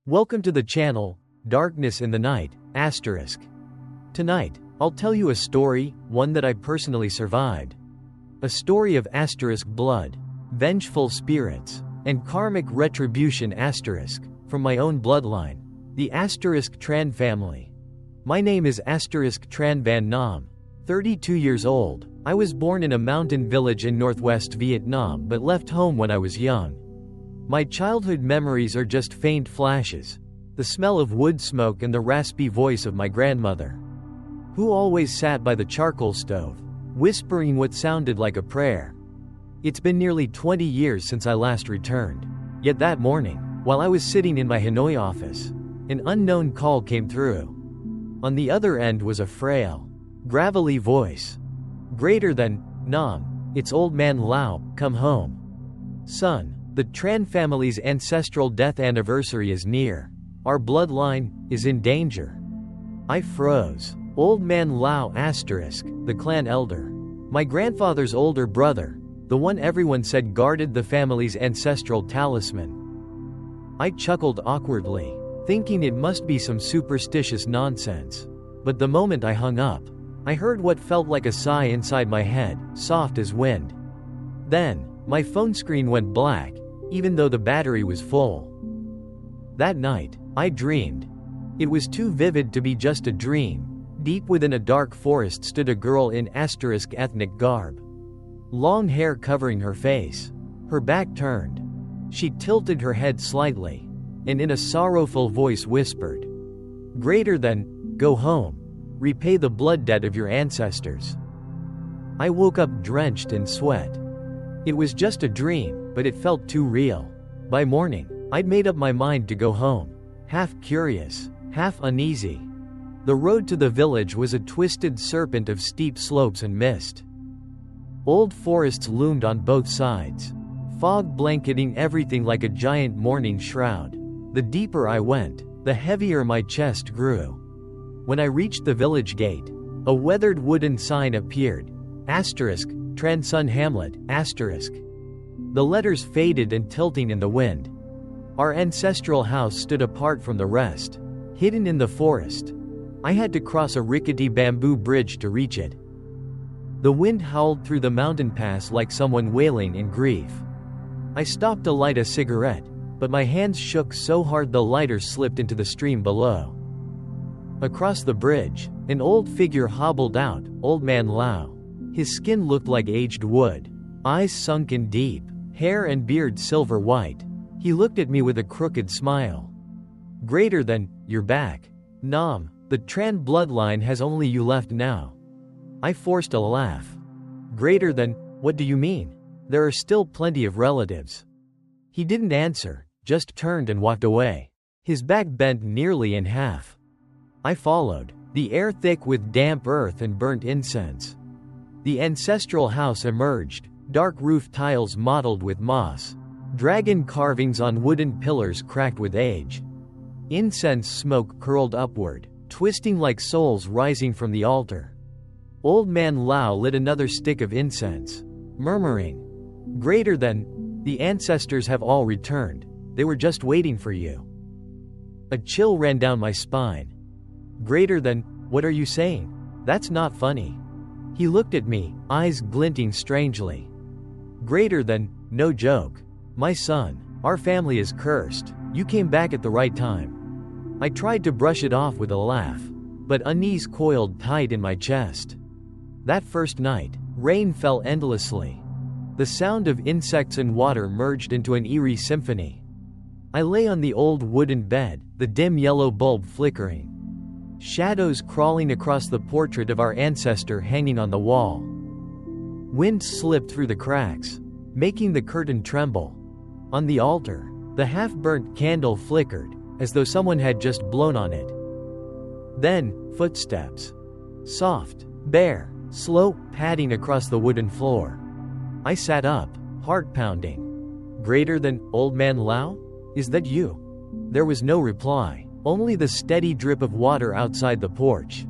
Welcome to the channel, Darkness in the Night, **. Tonight, I'll tell you a story, one that I personally survived. A story of * blood, vengeful spirits, and karmic retribution *, from my own bloodline, the * Tran family. My name is * Tran Van Nam, 32 years old. I was born in a mountain village in northwest Vietnam but left home when I was young. My childhood memories are just faint flashes, the smell of wood smoke and the raspy voice of my grandmother, who always sat by the charcoal stove, whispering what sounded like a prayer. It's been nearly 20 years since I last returned. Yet that morning, while I was sitting in my Hanoi office, an unknown call came through. On the other end was a frail, gravelly voice. Greater than, Nam, it's old man Lao, come home. Son, the Tran family's ancestral death anniversary is near. Our bloodline is in danger. I froze. Old man Lao *, the clan elder. My grandfather's older brother, the one everyone said guarded the family's ancestral talisman. I chuckled awkwardly, thinking it must be some superstitious nonsense. But the moment I hung up, I heard what felt like a sigh inside my head, soft as wind. Then, my phone screen went black, even though the battery was full. That night, I dreamed. It was too vivid to be just a dream. Deep within a dark forest stood a girl in * ethnic garb. Long hair covering her face. Her back turned. She tilted her head slightly, and in a sorrowful voice whispered, "Greater than, go home. Repay the blood debt of your ancestors." I woke up drenched in sweat. It was just a dream, but it felt too real. By morning, I'd made up my mind to go home, half curious, half uneasy. The road to the village was a twisted serpent of steep slopes and mist. Old forests loomed on both sides, fog blanketing everything like a giant mourning shroud. The deeper I went, the heavier my chest grew. When I reached the village gate, a weathered wooden sign appeared, * Tran Sun Hamlet, *. The letters faded and tilting in the wind. Our ancestral house stood apart from the rest, hidden in the forest. I had to cross a rickety bamboo bridge to reach it. The wind howled through the mountain pass like someone wailing in grief. I stopped to light a cigarette, but my hands shook so hard the lighter slipped into the stream below. Across the bridge, an old figure hobbled out, old man Lao. His skin looked like aged wood, eyes sunken deep, hair and beard silver white. He looked at me with a crooked smile. "Greater than, you're back. Nam, the Tran bloodline has only you left now." I forced a laugh. "Greater than, what do you mean? There are still plenty of relatives." He didn't answer, just turned and walked away. His back bent nearly in half. I followed, the air thick with damp earth and burnt incense. The ancestral house emerged, dark roof tiles mottled with moss, dragon carvings on wooden pillars cracked with age. Incense smoke curled upward, twisting like souls rising from the altar. Old man Lao lit another stick of incense, murmuring, "Greater than, the ancestors have all returned. They were just waiting for you." A chill ran down my spine. "Greater than, what are you saying? That's not funny." He looked at me, eyes glinting strangely. "Greater than, no joke. My son, our family is cursed. You came back at the right time." I tried to brush it off with a laugh, but unease coiled tight in my chest. That first night, rain fell endlessly. The sound of insects and water merged into an eerie symphony. I lay on the old wooden bed, the dim yellow bulb flickering. Shadows crawling across the portrait of our ancestor hanging on the wall. Wind slipped through the cracks, making the curtain tremble. On the altar, the half-burnt candle flickered, as though someone had just blown on it. Then, footsteps. Soft, bare, slow, padding across the wooden floor. I sat up, heart pounding. "Greater than, old man Lao? Is that you?" There was no reply. Only the steady drip of water outside the porch.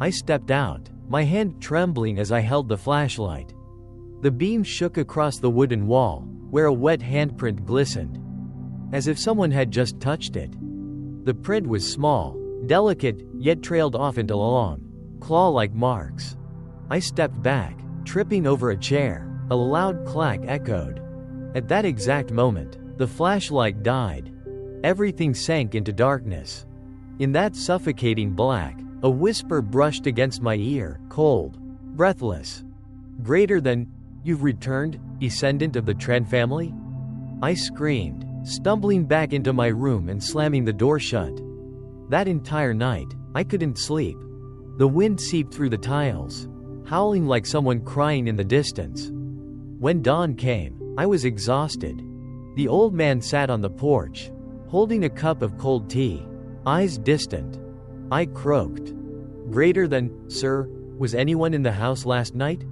I stepped out, my hand trembling as I held the flashlight. The beam shook across the wooden wall, where a wet handprint glistened, as if someone had just touched it. The print was small, delicate, yet trailed off into long, claw-like marks. I stepped back, tripping over a chair. A loud clack echoed. At that exact moment, the flashlight died. Everything sank into darkness. In that suffocating black, a whisper brushed against my ear, cold, breathless. Greater than, "You've returned, descendant of the Tran family?" I screamed, stumbling back into my room and slamming the door shut. That entire night, I couldn't sleep. The wind seeped through the tiles, howling like someone crying in the distance. When dawn came, I was exhausted. The old man sat on the porch, holding a cup of cold tea, eyes distant. I croaked. "Greater than, sir, was anyone in the house last night?"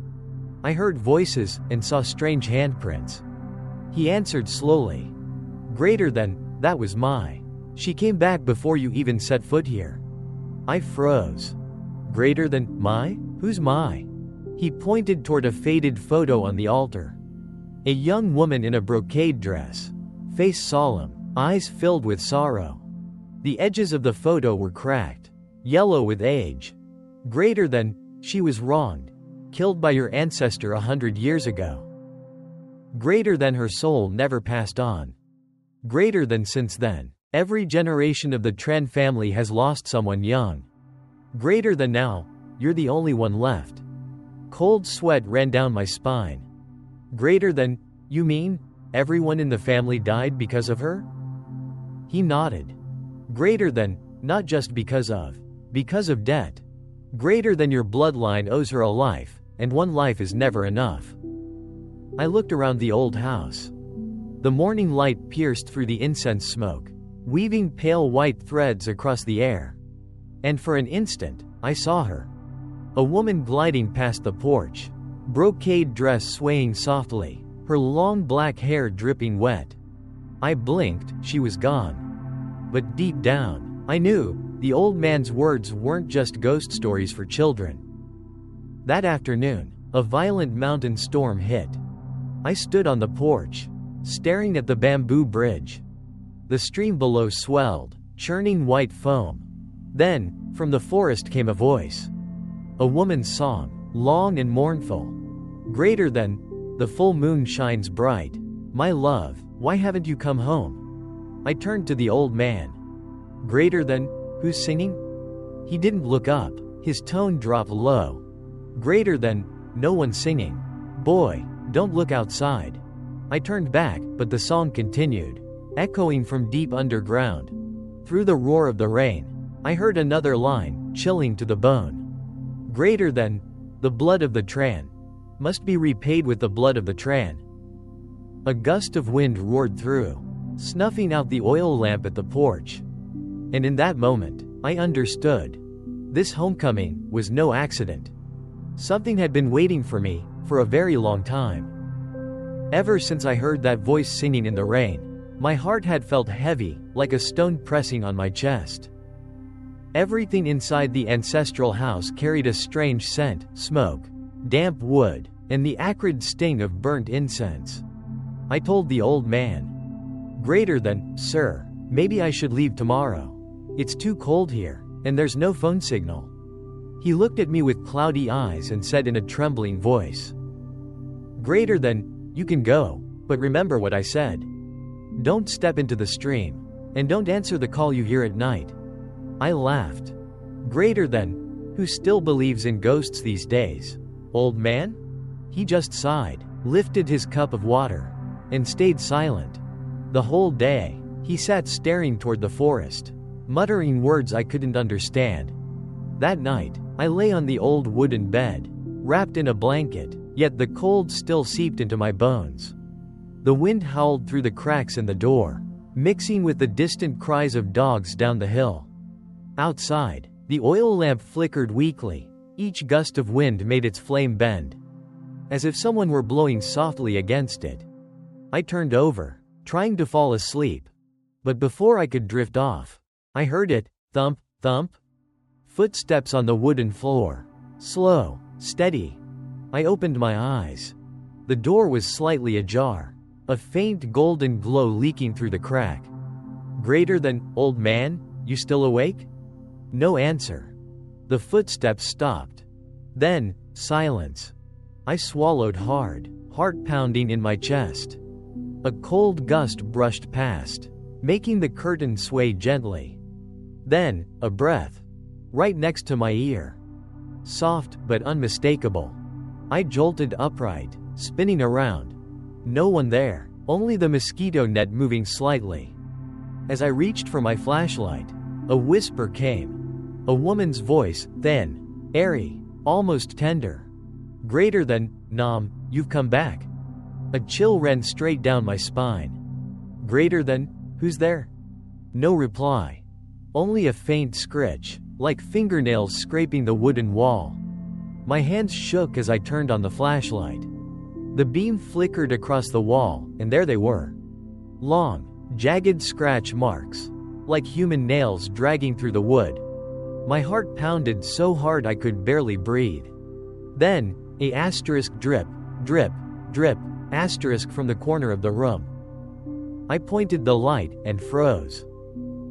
I heard voices and saw strange handprints. He answered slowly. "Greater than, that was Mai. She came back before you even set foot here." I froze. "Greater than, Mai? Who's Mai?" He pointed toward a faded photo on the altar. A young woman in a brocade dress, face solemn, eyes filled with sorrow. The edges of the photo were cracked, yellow with age. "Greater than, she was wronged, killed by your ancestor 100 years ago. Greater than, her soul never passed on. Greater than, since then, every generation of the Tran family has lost someone young. Greater than, now, you're the only one left." Cold sweat ran down my spine. "Greater than, you mean, everyone in the family died because of her?" He nodded. "Greater than, not just because of debt. Greater than, your bloodline owes her a life, and one life is never enough." I looked around the old house. The morning light pierced through the incense smoke, weaving pale white threads across the air. And for an instant, I saw her. A woman gliding past the porch, brocade dress swaying softly, her long black hair dripping wet. I blinked, she was gone. But deep down, I knew, the old man's words weren't just ghost stories for children. That afternoon, a violent mountain storm hit. I stood on the porch, staring at the bamboo bridge. The stream below swelled, churning white foam. Then, from the forest came a voice. A woman's song, long and mournful. "Greater than, the full moon shines bright. My love, why haven't you come home?" I turned to the old man. "Greater than, who's singing?" He didn't look up, his tone dropped low. "Greater than, no one's singing. Boy, don't look outside." I turned back, but the song continued, echoing from deep underground. Through the roar of the rain, I heard another line, chilling to the bone. "Greater than, the blood of the Tran must be repaid with the blood of the Tran." A gust of wind roared through, snuffing out the oil lamp at the porch. And in that moment, I understood. This homecoming was no accident. Something had been waiting for me, for a very long time. Ever since I heard that voice singing in the rain, my heart had felt heavy, like a stone pressing on my chest. Everything inside the ancestral house carried a strange scent, smoke, damp wood, and the acrid sting of burnt incense. I told the old man. "Greater than, sir, maybe I should leave tomorrow. It's too cold here, and there's no phone signal." He looked at me with cloudy eyes and said in a trembling voice, "Greater than, you can go, but remember what I said. Don't step into the stream, and don't answer the call you hear at night." I laughed. "Greater than, who still believes in ghosts these days, old man?" He just sighed, lifted his cup of water, and stayed silent. The whole day, he sat staring toward the forest, muttering words I couldn't understand. That night, I lay on the old wooden bed, wrapped in a blanket, yet the cold still seeped into my bones. The wind howled through the cracks in the door, mixing with the distant cries of dogs down the hill. Outside, the oil lamp flickered weakly, each gust of wind made its flame bend, as if someone were blowing softly against it. I turned over, trying to fall asleep. But before I could drift off, I heard it, thump, thump. Footsteps on the wooden floor. Slow, steady. I opened my eyes. The door was slightly ajar, a faint golden glow leaking through the crack. "Greater than, old man?" You still awake? No answer. The footsteps stopped. Then, silence. I swallowed hard, heart pounding in my chest. A cold gust brushed past, making the curtain sway gently. Then, a breath. Right next to my ear. Soft but unmistakable. I jolted upright, spinning around. No one there, only the mosquito net moving slightly. As I reached for my flashlight, a whisper came. A woman's voice, thin, airy, almost tender. Greater than, Nam, you've come back. A chill ran straight down my spine. Greater than, who's there? No reply. Only a faint scritch, like fingernails scraping the wooden wall. My hands shook as I turned on the flashlight. The beam flickered across the wall, and there they were. Long, jagged scratch marks, like human nails dragging through the wood. My heart pounded so hard I could barely breathe. Then, a asterisk drip, drip, drip, asterisk from the corner of the room. I pointed the light and froze.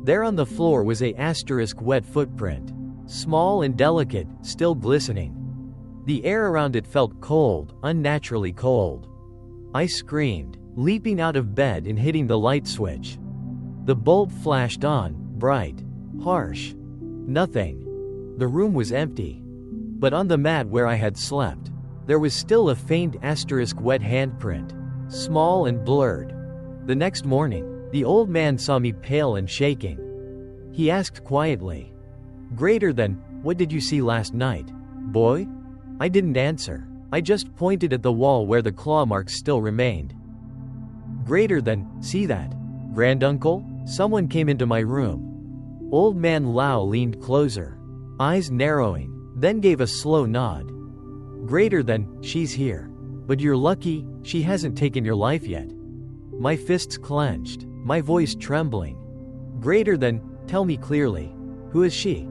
There on the floor was a asterisk wet footprint, small and delicate, still glistening. The air around it felt cold, unnaturally cold. I screamed, leaping out of bed and hitting the light switch. The bulb flashed on, bright, harsh. Nothing. The room was empty. But on the mat where I had slept, there was still a faint asterisk wet handprint, small and blurred. The next morning, the old man saw me pale and shaking. He asked quietly, Greater than, what did you see last night, boy? I didn't answer. I just pointed at the wall where the claw marks still remained. Greater than, see that? Granduncle? Someone came into my room. Old man Lao leaned closer, eyes narrowing, then gave a slow nod. Greater than, she's here. But you're lucky, she hasn't taken your life yet. My fists clenched, my voice trembling. Greater than, tell me clearly, who is she?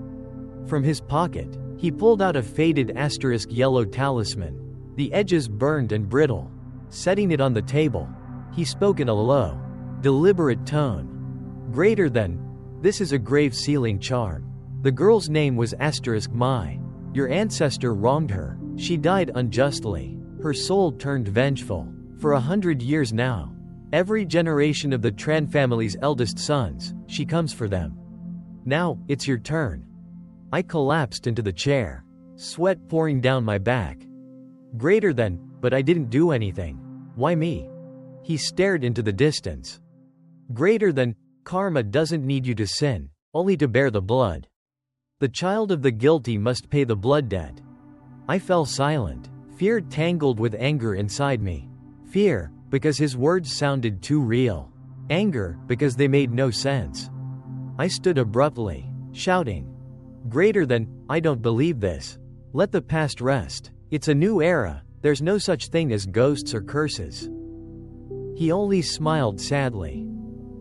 From his pocket, he pulled out a faded asterisk yellow talisman, the edges burned and brittle. Setting it on the table, he spoke in a low, deliberate tone. Greater than, this is a grave sealing charm. The girl's name was asterisk Mai. Your ancestor wronged her. She died unjustly. Her soul turned vengeful. For 100 years now, every generation of the Tran family's eldest sons, she comes for them. Now, it's your turn. I collapsed into the chair, sweat pouring down my back. Greater than, but I didn't do anything. Why me? He stared into the distance. Greater than, karma doesn't need you to sin, only to bear the blood. The child of the guilty must pay the blood debt. I fell silent, fear tangled with anger inside me. Fear, because his words sounded too real. Anger, because they made no sense. I stood abruptly, shouting, Greater than, I don't believe this. Let the past rest. It's a new era, there's no such thing as ghosts or curses. He only smiled sadly.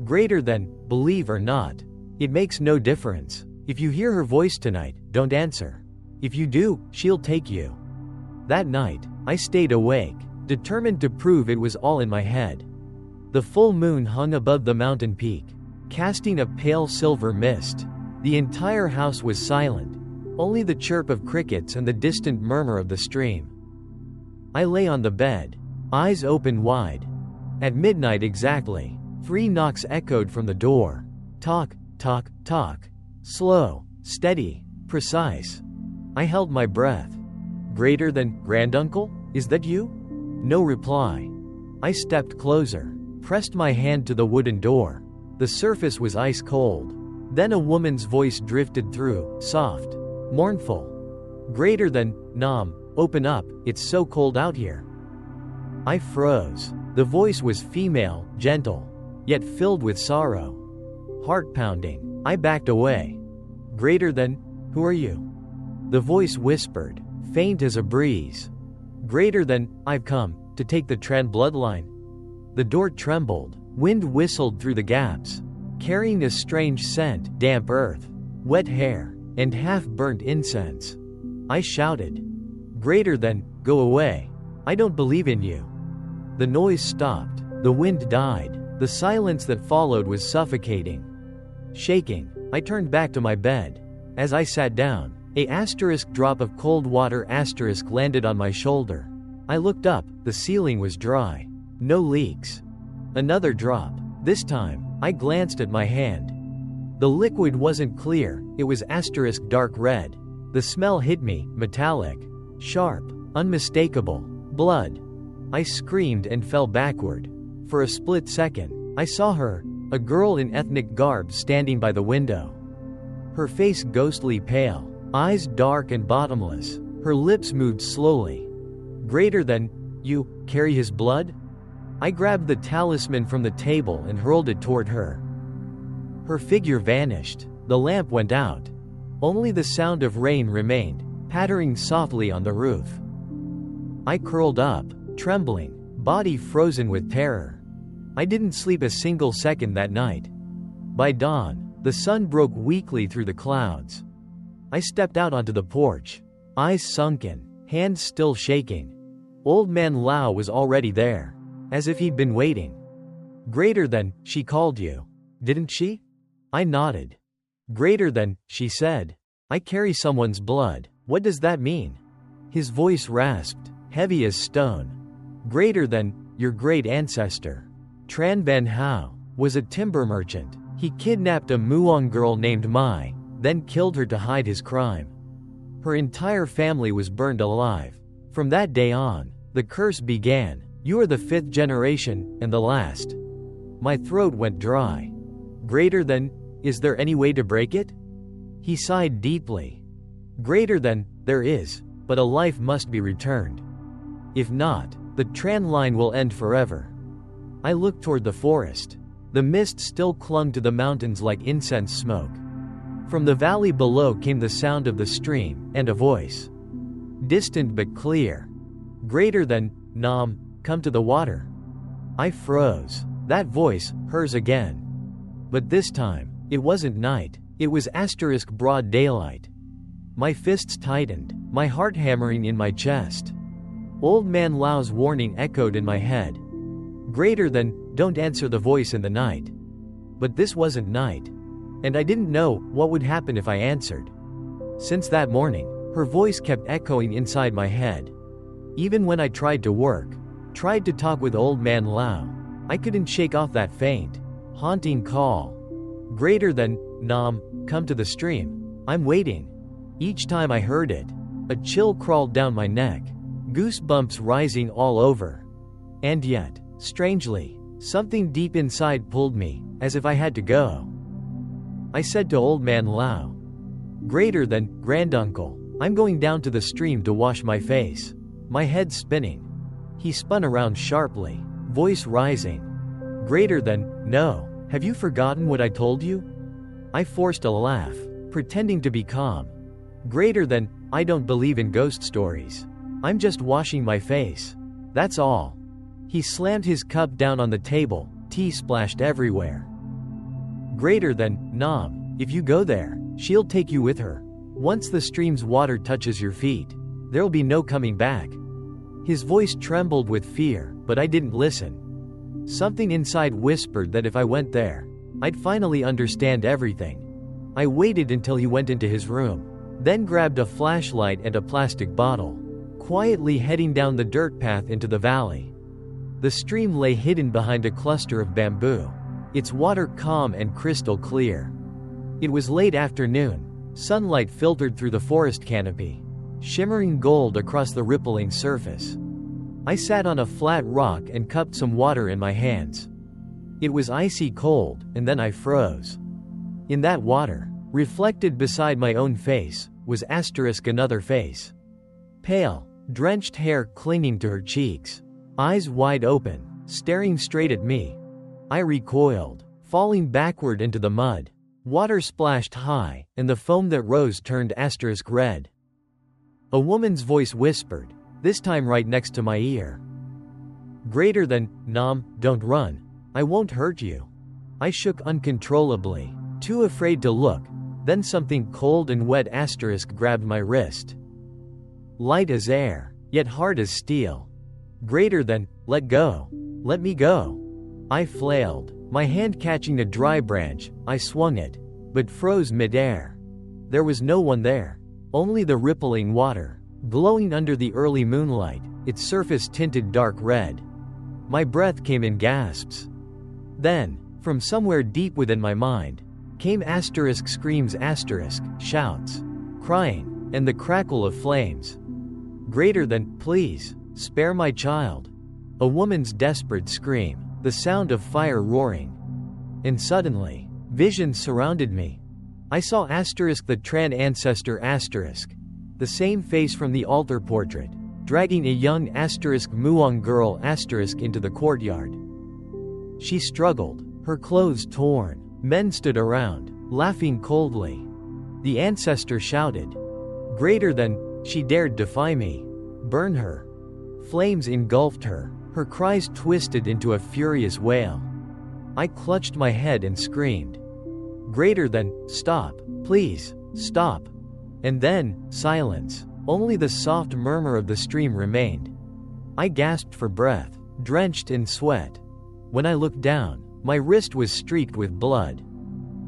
Greater than, believe or not. It makes no difference. If you hear her voice tonight, don't answer. If you do, she'll take you. That night, I stayed awake, determined to prove it was all in my head. The full moon hung above the mountain peak, casting a pale silver mist. The entire house was silent, only the chirp of crickets and the distant murmur of the stream. I lay on the bed, eyes open wide. At midnight exactly, 3 knocks echoed from the door. Talk, talk, talk. Slow, steady, precise. I held my breath. Greater than, Granduncle? Is that you? No reply. I stepped closer, pressed my hand to the wooden door. The surface was ice cold. Then a woman's voice drifted through, soft, mournful. Greater than, Nam, open up, it's so cold out here. I froze. The voice was female, gentle, yet filled with sorrow. Heart pounding. I backed away. Greater than, who are you? The voice whispered, faint as a breeze. Greater than, I've come to take the Tran bloodline. The door trembled, wind whistled through the gaps, carrying a strange scent, damp earth, wet hair, and half-burnt incense. I shouted, Greater than, go away. I don't believe in you. The noise stopped, the wind died, the silence that followed was suffocating. Shaking, I turned back to my bed. As I sat down, a asterisk drop of cold water asterisk landed on my shoulder. I looked up, the ceiling was dry. No leaks. Another drop. This time, I glanced at my hand. The liquid wasn't clear, it was asterisk dark red. The smell hit me, metallic, sharp, unmistakable. Blood. I screamed and fell backward. For a split second, I saw her, a girl in ethnic garb standing by the window. Her face ghostly pale, eyes dark and bottomless. Her lips moved slowly. Greater than, you carry his blood? I grabbed the talisman from the table and hurled it toward her. Her figure vanished. The lamp went out. Only the sound of rain remained, pattering softly on the roof. I curled up, trembling, body frozen with terror. I didn't sleep a single second that night. By dawn, the sun broke weakly through the clouds. I stepped out onto the porch, eyes sunken, hands still shaking. Old Man Lao was already there, as if he'd been waiting. Greater than, she called you, didn't she? I nodded. Greater than, she said. I carry someone's blood. What does that mean? His voice rasped, heavy as stone. Greater than, your great ancestor, Tran Van Hao, was a timber merchant. He kidnapped a Muong girl named Mai, then killed her to hide his crime. Her entire family was burned alive. From that day on, the curse began. You are the 5th generation, and the last. My throat went dry. Greater than, is there any way to break it? He sighed deeply. Greater than, there is, but a life must be returned. If not, the Tran line will end forever. I looked toward the forest. The mist still clung to the mountains like incense smoke. From the valley below came the sound of the stream, and a voice. Distant but clear. Greater than, Nam, come to the water. I froze. That voice, hers again. But this time, it wasn't night, it was asterisk broad daylight. My fists tightened, my heart hammering in my chest. Old Man Lao's warning echoed in my head. Greater than, don't answer the voice in the night. But this wasn't night. And I didn't know what would happen if I answered. Since that morning, her voice kept echoing inside my head. Even when I tried to work, tried to talk with Old Man Lao, I couldn't shake off that faint, haunting call. Greater than, Nam, come to the stream. I'm waiting. Each time I heard it, a chill crawled down my neck, goosebumps rising all over. And yet, strangely, something deep inside pulled me, as if I had to go. I said to Old Man Lao, greater than, granduncle, I'm going down to the stream to wash my face. My head spinning. He spun around sharply, voice rising. Greater than, no, have you forgotten what I told you? I forced a laugh, pretending to be calm. Greater than, I don't believe in ghost stories. I'm just washing my face. That's all. He slammed his cup down on the table, tea splashed everywhere. Greater than, Nam, if you go there, she'll take you with her. Once the stream's water touches your feet, there'll be no coming back. His voice trembled with fear, but I didn't listen. Something inside whispered that if I went there, I'd finally understand everything. I waited until he went into his room, then grabbed a flashlight and a plastic bottle, quietly heading down the dirt path into the valley. The stream lay hidden behind a cluster of bamboo, its water calm and crystal clear. It was late afternoon. Sunlight filtered through the forest canopy, shimmering gold across the rippling surface. I sat on a flat rock and cupped some water in my hands. It was icy cold, and then I froze. In that water, reflected beside my own face, was another face. Pale, drenched hair clinging to her cheeks, eyes wide open, staring straight at me. I recoiled, falling backward into the mud. Water splashed high, and the foam that rose turned red. A woman's voice whispered, this time right next to my ear. Greater than, Nam, don't run. I won't hurt you. I shook uncontrollably, too afraid to look. Then something cold and wet grabbed my wrist. Light as air, yet hard as steel. Greater than, let go. Let me go. I flailed, my hand catching a dry branch. I swung it, but froze mid-air. There was no one there. Only the rippling water, glowing under the early moonlight, its surface tinted dark red. My breath came in gasps. Then, from somewhere deep within my mind, came asterisk screams, asterisk shouts, crying, and the crackle of flames. Greater than, please, spare my child. A woman's desperate scream, the sound of fire roaring. And suddenly, visions surrounded me. I saw asterisk the Tran ancestor asterisk, the same face from the altar portrait, dragging a young asterisk Muong girl asterisk into the courtyard. She struggled, her clothes torn. Men stood around, laughing coldly. The ancestor shouted, greater than, she dared defy me. Burn her. Flames engulfed her, her cries twisted into a furious wail. I clutched my head and screamed, greater than, stop, please, stop. And then, silence. Only the soft murmur of the stream remained. I gasped for breath, drenched in sweat. When I looked down, my wrist was streaked with blood.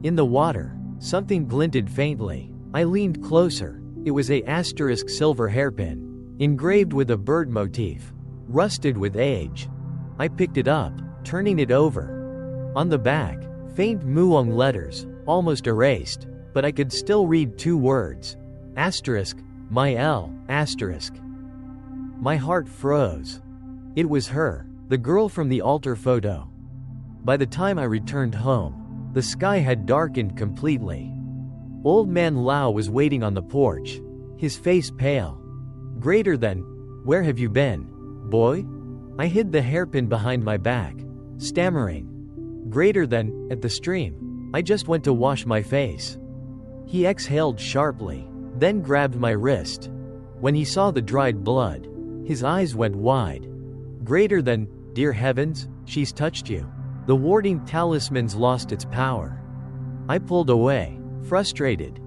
In the water, something glinted faintly. I leaned closer. It was a asterisk silver hairpin, engraved with a bird motif, rusted with age. I picked it up, turning it over. On the back, faint Muong letters, almost erased, but I could still read two words. Asterisk, my L, asterisk. My heart froze. It was her, the girl from the altar photo. By the time I returned home, the sky had darkened completely. Old Man Lao was waiting on the porch, his face pale. Greater than, where have you been, boy? I hid the hairpin behind my back, stammering. Greater than, at the stream. I just went to wash my face. He exhaled sharply, then grabbed my wrist. When he saw the dried blood, his eyes went wide. Greater than, dear heavens, she's touched you. The warding talisman's lost its power. I pulled away, frustrated.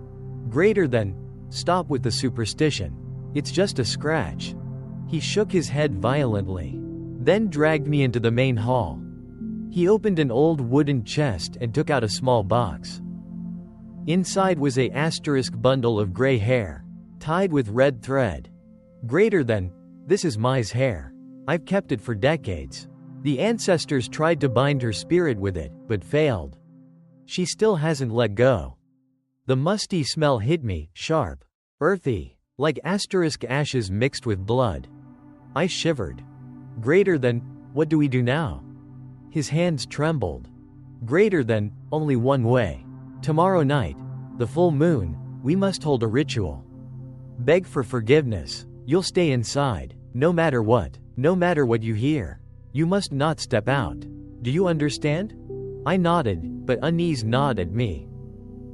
Greater than, stop with the superstition. It's just a scratch. He shook his head violently, then dragged me into the main hall. He opened an old wooden chest and took out a small box. Inside was a asterisk bundle of gray hair, tied with red thread. Greater than, this is Mai's hair. I've kept it for decades. The ancestors tried to bind her spirit with it, but failed. She still hasn't let go. The musty smell hit me, sharp, earthy, like asterisk ashes mixed with blood. I shivered. Greater than, what do we do now? His hands trembled. Greater than, only one way. Tomorrow night, the full moon, we must hold a ritual. Beg for forgiveness. You'll stay inside, no matter what you hear. You must not step out. Do you understand? I nodded, but unease gnawed at me.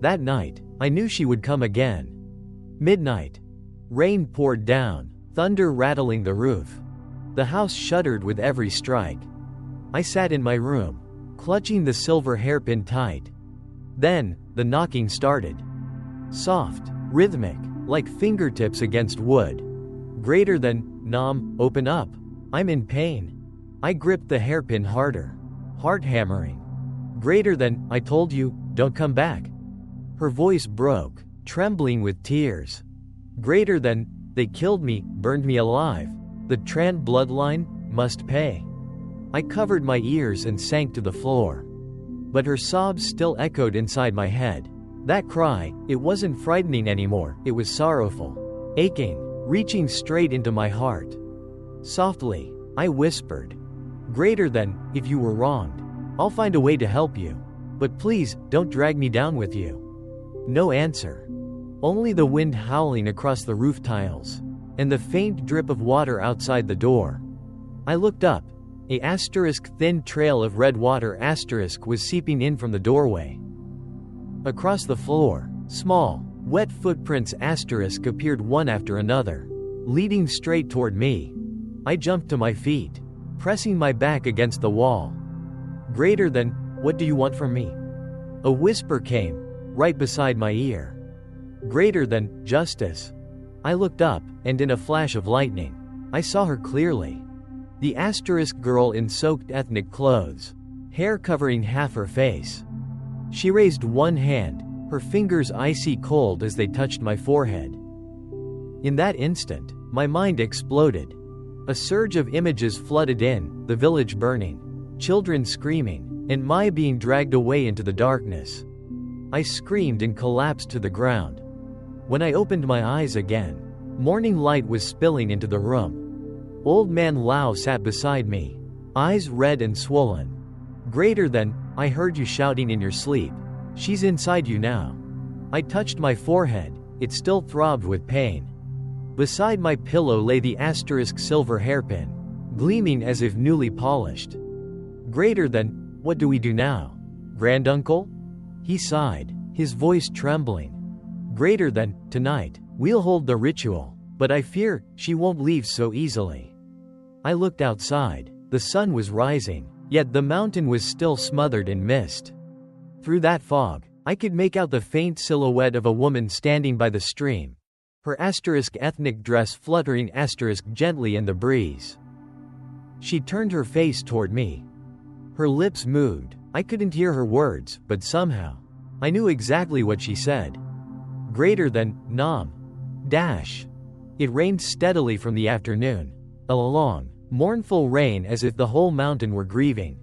That night, I knew she would come again. Midnight. Rain poured down, thunder rattling the roof. The house shuddered with every strike. I sat in my room, clutching the silver hairpin tight. Then, the knocking started. Soft, rhythmic, like fingertips against wood. Greater than, Nam, open up. I'm in pain. I gripped the hairpin harder. Heart hammering. Greater than, I told you, don't come back. Her voice broke, trembling with tears. Greater than, they killed me, burned me alive. The Tran bloodline must pay. I covered my ears and sank to the floor. But her sobs still echoed inside my head. That cry, it wasn't frightening anymore, it was sorrowful, aching, reaching straight into my heart. Softly, I whispered, greater than, if you were wronged, I'll find a way to help you. But please, don't drag me down with you. No answer. Only the wind howling across the roof tiles, and the faint drip of water outside the door. I looked up. A asterisk thin trail of red water asterisk was seeping in from the doorway. Across the floor, small, wet footprints asterisk appeared one after another, leading straight toward me. I jumped to my feet, pressing my back against the wall. Greater than, what do you want from me? A whisper came, right beside my ear. Greater than, justice. I looked up, and in a flash of lightning, I saw her clearly. The asterisk girl in soaked ethnic clothes, hair covering half her face. She raised one hand, her fingers icy cold as they touched my forehead. In that instant, my mind exploded. A surge of images flooded in, the village burning, children screaming, and Mai being dragged away into the darkness. I screamed and collapsed to the ground. When I opened my eyes again, morning light was spilling into the room. Old man Lao sat beside me, eyes red and swollen. Greater than, I heard you shouting in your sleep. She's inside you now. I touched my forehead, it still throbbed with pain. Beside my pillow lay the asterisk silver hairpin, gleaming as if newly polished. Greater than, what do we do now? Granduncle? He sighed, his voice trembling. Greater than, tonight, we'll hold the ritual, but I fear she won't leave so easily. I looked outside. The sun was rising, yet the mountain was still smothered in mist. Through that fog, I could make out the faint silhouette of a woman standing by the stream, her asterisk ethnic dress fluttering asterisk gently in the breeze. She turned her face toward me. Her lips moved. I couldn't hear her words, but somehow, I knew exactly what she said. Greater than, Nam. Dash. It rained steadily from the afternoon. A long, mournful rain as if the whole mountain were grieving.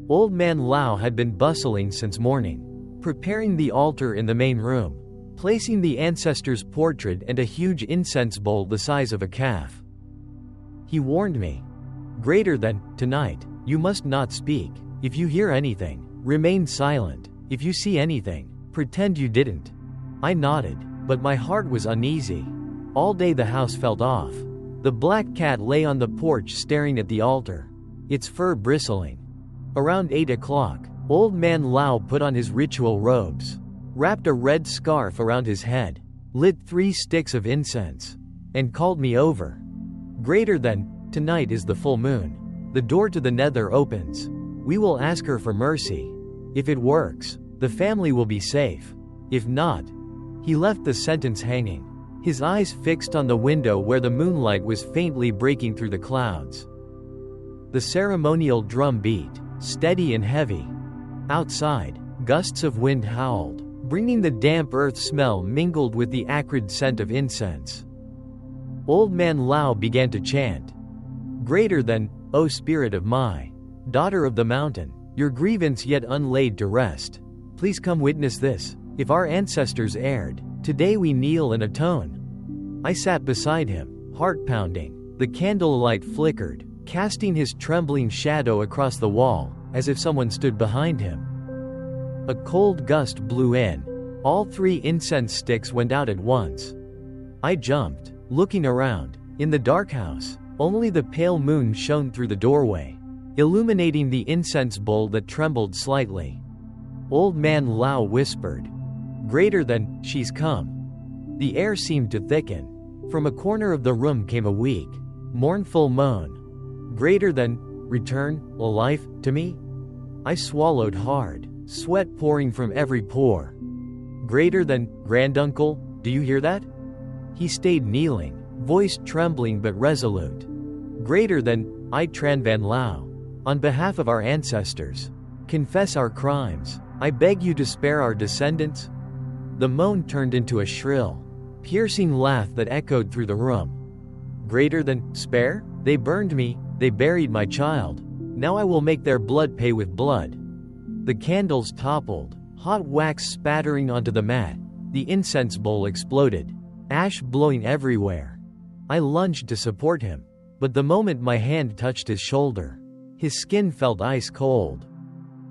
Old man Lao had been bustling since morning, preparing the altar in the main room, placing the ancestor's portrait and a huge incense bowl the size of a calf. He warned me. Greater than, tonight, you must not speak. If you hear anything, remain silent. If you see anything, pretend you didn't. I nodded, but my heart was uneasy. All day the house felt off. The black cat lay on the porch staring at the altar, its fur bristling. Around 8 o'clock, old man Lao put on his ritual robes, wrapped a red scarf around his head, lit 3 sticks of incense, and called me over. Greater than, tonight is the full moon. The door to the nether opens. We will ask her for mercy. If it works, the family will be safe. If not, he left the sentence hanging, his eyes fixed on the window where the moonlight was faintly breaking through the clouds. The ceremonial drum beat, steady and heavy. Outside, gusts of wind howled, bringing the damp earth smell mingled with the acrid scent of incense. Old man Lao began to chant. Greater than, O spirit of Mai, daughter of the mountain, your grievance yet unlaid to rest, please come witness this. If our ancestors erred, today we kneel and atone. I sat beside him, heart pounding. The candlelight flickered, casting his trembling shadow across the wall, as if someone stood behind him. A cold gust blew in. All 3 incense sticks went out at once. I jumped, looking around. In the dark house, only the pale moon shone through the doorway, illuminating the incense bowl that trembled slightly. Old man Lao whispered. Greater than, she's come. The air seemed to thicken. From a corner of the room came a weak, mournful moan. Greater than, return, a life, to me? I swallowed hard, sweat pouring from every pore. Greater than, granduncle, do you hear that? He stayed kneeling, voice trembling but resolute. Greater than, I Tran Van Lao. On behalf of our ancestors, confess our crimes. I beg you to spare our descendants. The moan turned into a shrill, piercing laugh that echoed through the room. Greater than, spare? They burned me, they buried my child. Now I will make their blood pay with blood. The candles toppled, hot wax spattering onto the mat. The incense bowl exploded, ash blowing everywhere. I lunged to support him, but the moment my hand touched his shoulder, his skin felt ice cold.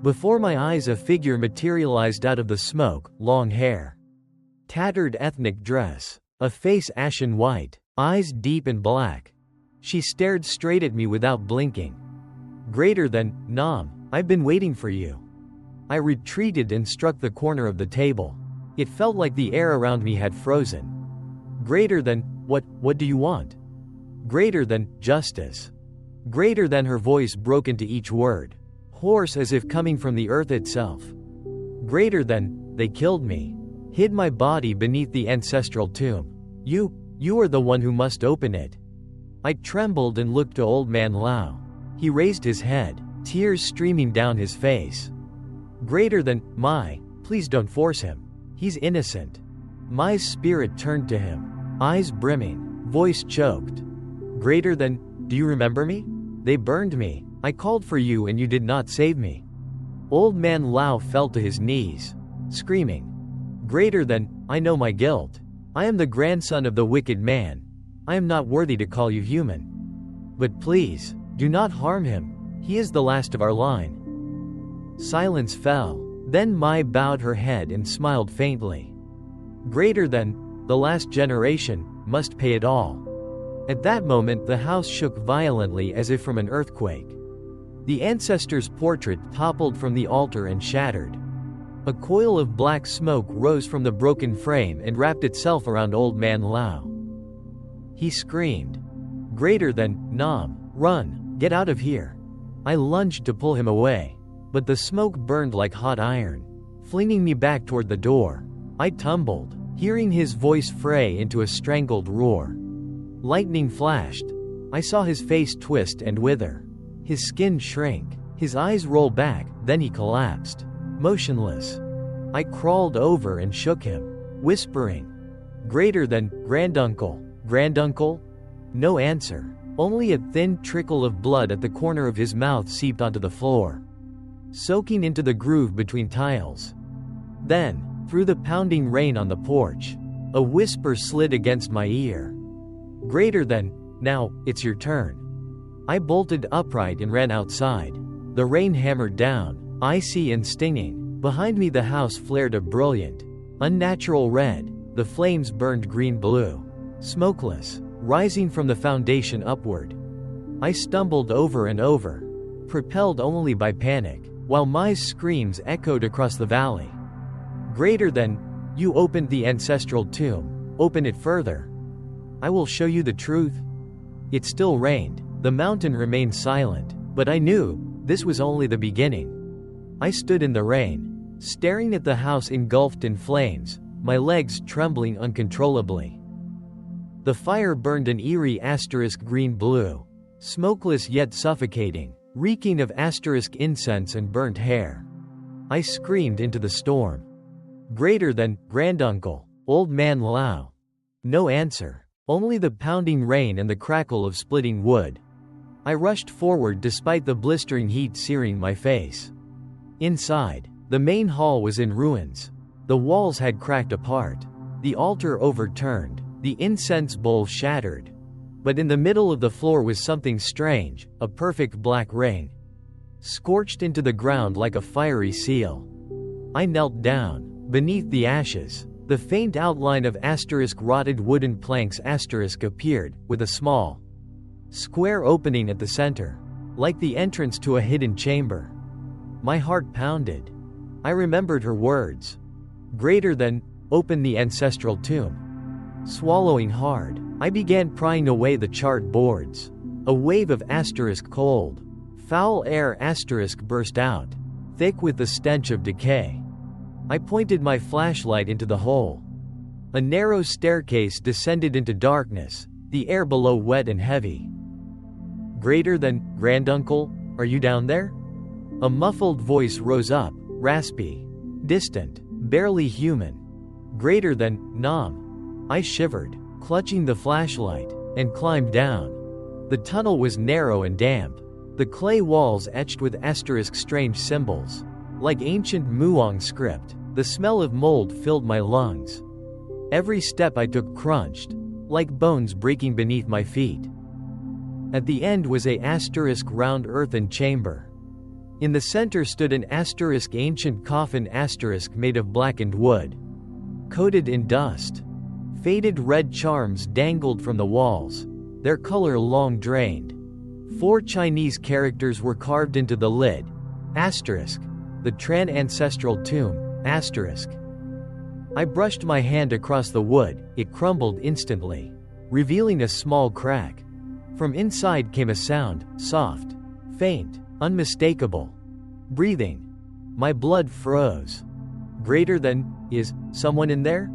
Before my eyes a figure materialized out of the smoke, long hair, tattered ethnic dress, a face ashen white, eyes deep and black. She stared straight at me without blinking. Greater than, Nam, I've been waiting for you. I retreated and struck the corner of the table. It felt like the air around me had frozen. Greater than, what do you want? Greater than, justice. Greater than, her voice broke into each word, hoarse as if coming from the earth itself. Greater than, they killed me, hid my body beneath the ancestral tomb. You are the one who must open it. I trembled and looked to old man Lao. He raised his head, tears streaming down his face. Greater than, Mai, please don't force him. He's innocent. My spirit turned to him, eyes brimming, voice choked. Greater than, do you remember me? They burned me. I called for you and you did not save me. Old man Lao fell to his knees, screaming. Greater than, I know my guilt. I am the grandson of the wicked man. I am not worthy to call you human. But please, do not harm him. He is the last of our line. Silence fell. Then Mai bowed her head and smiled faintly. Greater than, the last generation, must pay it all. At that moment the house shook violently as if from an earthquake. The ancestor's portrait toppled from the altar and shattered. A coil of black smoke rose from the broken frame and wrapped itself around Old Man Lao. He screamed. Greater than, Nam, run, get out of here. I lunged to pull him away, but the smoke burned like hot iron, flinging me back toward the door. I tumbled, hearing his voice fray into a strangled roar. Lightning flashed. I saw his face twist and wither. His skin shrink, his eyes roll back, then he collapsed, motionless. I crawled over and shook him, whispering, Greater than, granduncle, granduncle? No answer. Only a thin trickle of blood at the corner of his mouth seeped onto the floor, soaking into the groove between tiles. Then, through the pounding rain on the porch, a whisper slid against my ear. Greater than, now, it's your turn. I bolted upright and ran outside. The rain hammered down, icy and stinging. Behind me the house flared a brilliant, unnatural red. The flames burned green-blue, smokeless, rising from the foundation upward. I stumbled over and over, propelled only by panic, while Mai's screams echoed across the valley. Greater than, you opened the ancestral tomb, open it further. I will show you the truth. It still rained, the mountain remained silent, but I knew, this was only the beginning. I stood in the rain, staring at the house engulfed in flames, my legs trembling uncontrollably. The fire burned an eerie green-blue, smokeless yet suffocating, reeking of incense and burnt hair. I screamed into the storm. Greater than, granduncle, Old Man Lao. No answer, only the pounding rain and the crackle of splitting wood. I rushed forward despite the blistering heat searing my face. Inside, the main hall was in ruins. The walls had cracked apart, the altar overturned, the incense bowl shattered. But in the middle of the floor was something strange, a perfect black ring, scorched into the ground like a fiery seal. I knelt down. Beneath the ashes, the faint outline of rotted wooden planks appeared, with a small, square opening at the center, like the entrance to a hidden chamber. My heart pounded. I remembered her words. Greater than, open the ancestral tomb. Swallowing hard, I began prying away the charred boards. A wave of cold, foul air burst out, thick with the stench of decay. I pointed my flashlight into the hole. A narrow staircase descended into darkness, the air below wet and heavy. Greater than, granduncle, are you down there? A muffled voice rose up, raspy, distant, barely human. Greater than, Nam. I shivered, clutching the flashlight, and climbed down. The tunnel was narrow and damp, the clay walls etched with strange symbols, like ancient Muong script. The smell of mold filled my lungs. Every step I took crunched, like bones breaking beneath my feet. At the end was a round earthen chamber. In the center stood an ancient coffin made of blackened wood, coated in dust. Faded red charms dangled from the walls, their color long drained. 4 Chinese characters were carved into the lid. The Tran ancestral tomb. I brushed my hand across the wood, it crumbled instantly, revealing a small crack. From inside came a sound, soft, faint, unmistakable. Breathing. My blood froze. Greater than, is someone in there?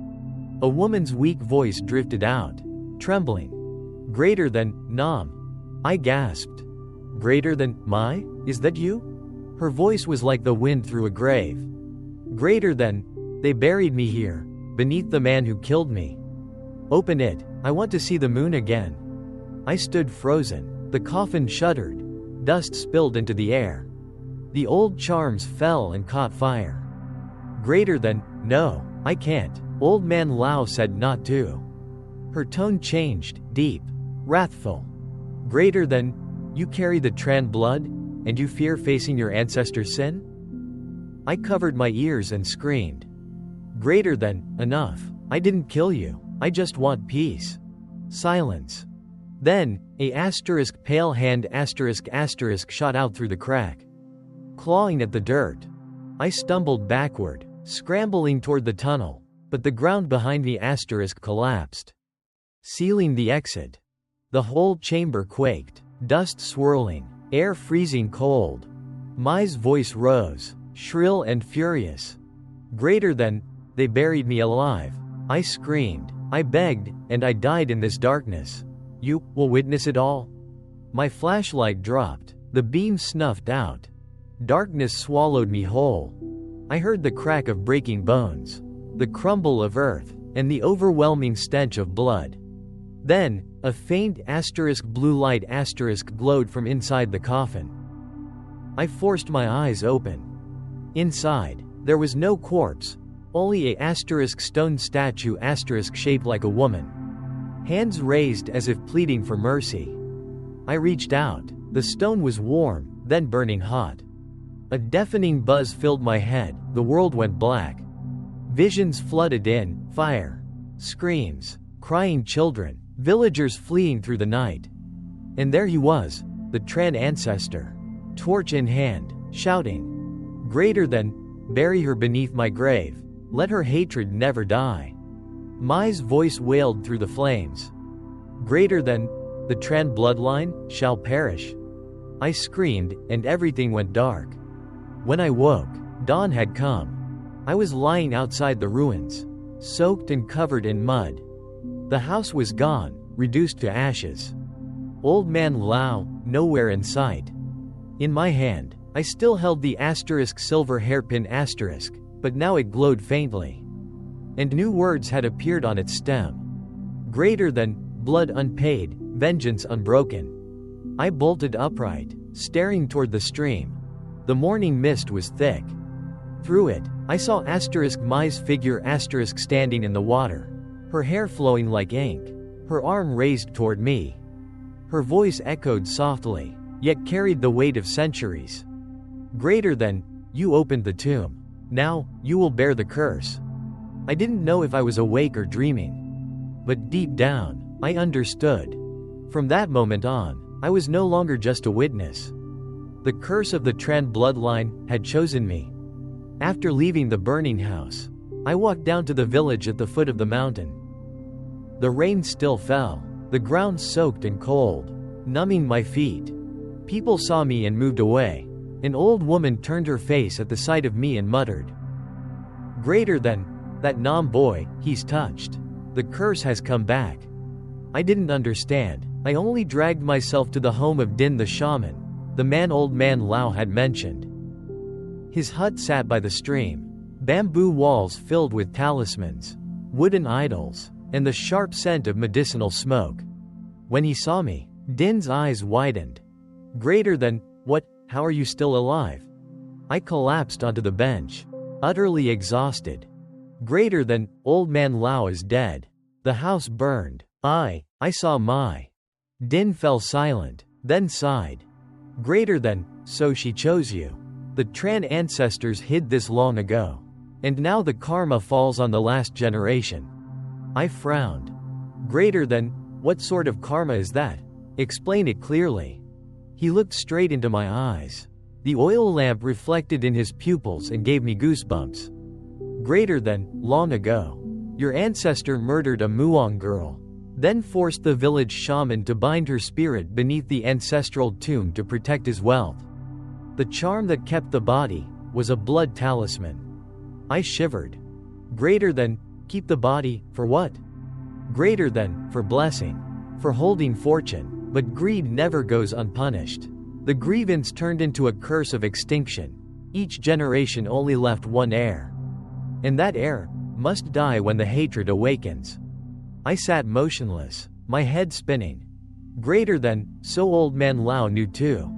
A woman's weak voice drifted out, trembling. Greater than, Nam. I gasped. Greater than, Mai, is that you? Her voice was like the wind through a grave. Greater than, They buried me here, beneath the man who killed me. Open it, I want to see the moon again. I stood frozen. The coffin shuddered. Dust spilled into the air. The old charms fell and caught fire. Greater than, no, I can't. Old man Lao said not to. Her tone changed, deep, wrathful. Greater than, you carry the Tran blood, and you fear facing your ancestors' sin? I covered my ears and screamed. Greater than, enough. I didn't kill you. I just want peace. Silence. Then, a asterisk pale hand asterisk asterisk shot out through the crack, clawing at the dirt. I stumbled backward, scrambling toward the tunnel, but the ground behind me asterisk collapsed, sealing the exit. The whole chamber quaked, dust swirling, air freezing cold. Mai's voice rose, shrill and furious. Greater than, they buried me alive. I screamed, I begged, and I died in this darkness. You will witness it all? My flashlight dropped, the beam snuffed out. Darkness swallowed me whole. I heard the crack of breaking bones, the crumble of earth, and the overwhelming stench of blood. Then, a faint asterisk blue light asterisk glowed from inside the coffin. I forced my eyes open. Inside, there was no corpse, only a asterisk stone statue asterisk shaped like a woman. Hands raised as if pleading for mercy. I reached out. The stone was warm, then burning hot. A deafening buzz filled my head. The world went black. Visions flooded in, fire, screams, crying children, villagers fleeing through the night. And there he was, the Tran ancestor, torch in hand, shouting, greater than, bury her beneath my grave, let her hatred never die. Mai's voice wailed through the flames. Greater than, the Tran bloodline, shall perish. I screamed, and everything went dark. When I woke, dawn had come. I was lying outside the ruins, soaked and covered in mud. The house was gone, reduced to ashes. Old man Lao, nowhere in sight. In my hand, I still held the asterisk silver hairpin asterisk, but now it glowed faintly. And new words had appeared on its stem. Greater than, blood unpaid, vengeance unbroken. I bolted upright, staring toward the stream. The morning mist was thick. Through it, I saw asterisk Mai's figure asterisk standing in the water, her hair flowing like ink, her arm raised toward me. Her voice echoed softly, yet carried the weight of centuries. Greater than, you opened the tomb. Now, you will bear the curse. I didn't know if I was awake or dreaming. But deep down, I understood. From that moment on, I was no longer just a witness. The curse of the Tran bloodline had chosen me. After leaving the burning house, I walked down to the village at the foot of the mountain. The rain still fell, the ground soaked and cold, numbing my feet. People saw me and moved away. An old woman turned her face at the sight of me and muttered, greater than, that Nam boy, he's touched. The curse has come back. I didn't understand. I only dragged myself to the home of Din the shaman, the man old man Lao had mentioned. His hut sat by the stream, bamboo walls filled with talismans, wooden idols, and the sharp scent of medicinal smoke. When he saw me, Din's eyes widened. Greater than, what, how are you still alive? I collapsed onto the bench, utterly exhausted. Greater than, old man Lao is dead. The house burned. I saw Mai. Din fell silent, then sighed. Greater than, so she chose you. The Tran ancestors hid this long ago. And now the karma falls on the last generation. I frowned. Greater than, what sort of karma is that? Explain it clearly. He looked straight into my eyes. The oil lamp reflected in his pupils and gave me goosebumps. Greater than, long ago, your ancestor murdered a Muong girl, then forced the village shaman to bind her spirit beneath the ancestral tomb to protect his wealth. The charm that kept the body was a blood talisman. I shivered. Greater than, keep the body, for what? Greater than, for blessing, for holding fortune, but greed never goes unpunished. The grievance turned into a curse of extinction. Each generation only left one heir. And that air must die when the hatred awakens. I sat motionless, my head spinning. Greater than, so old man Lao knew too.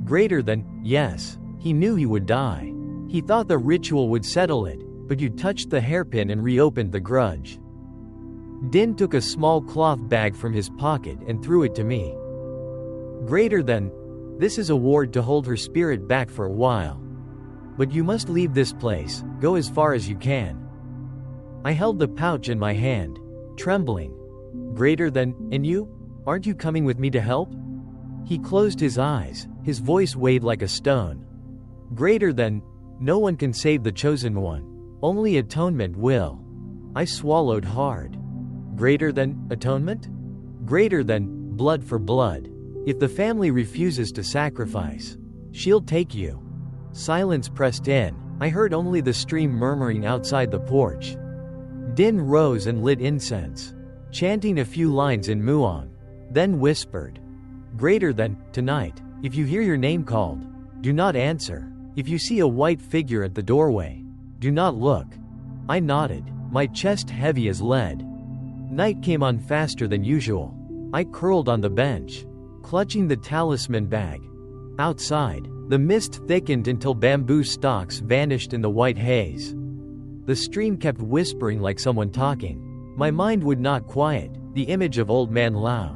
Greater than, yes, he knew he would die. He thought the ritual would settle it, but you touched the hairpin and reopened the grudge. Din took a small cloth bag from his pocket and threw it to me. Greater than, this is a ward to hold her spirit back for a while. But you must leave this place, go as far as you can. I held the pouch in my hand, trembling. Greater than, and you? Aren't you coming with me to help? He closed his eyes, his voice weighed like a stone. Greater than, no one can save the chosen one. Only atonement will. I swallowed hard. Greater than, atonement? Greater than, blood for blood. If the family refuses to sacrifice, she'll take you. Silence pressed in. I heard only the stream murmuring outside the porch. Din rose and lit incense, chanting a few lines in Muong, then whispered, greater than, tonight, if you hear your name called, do not answer. If you see a white figure at the doorway, do not look. I nodded, my chest heavy as lead. Night came on faster than usual. I curled on the bench, clutching the talisman bag. Outside, the mist thickened until bamboo stalks vanished in the white haze. The stream kept whispering like someone talking. My mind would not quiet, the image of old man Lao.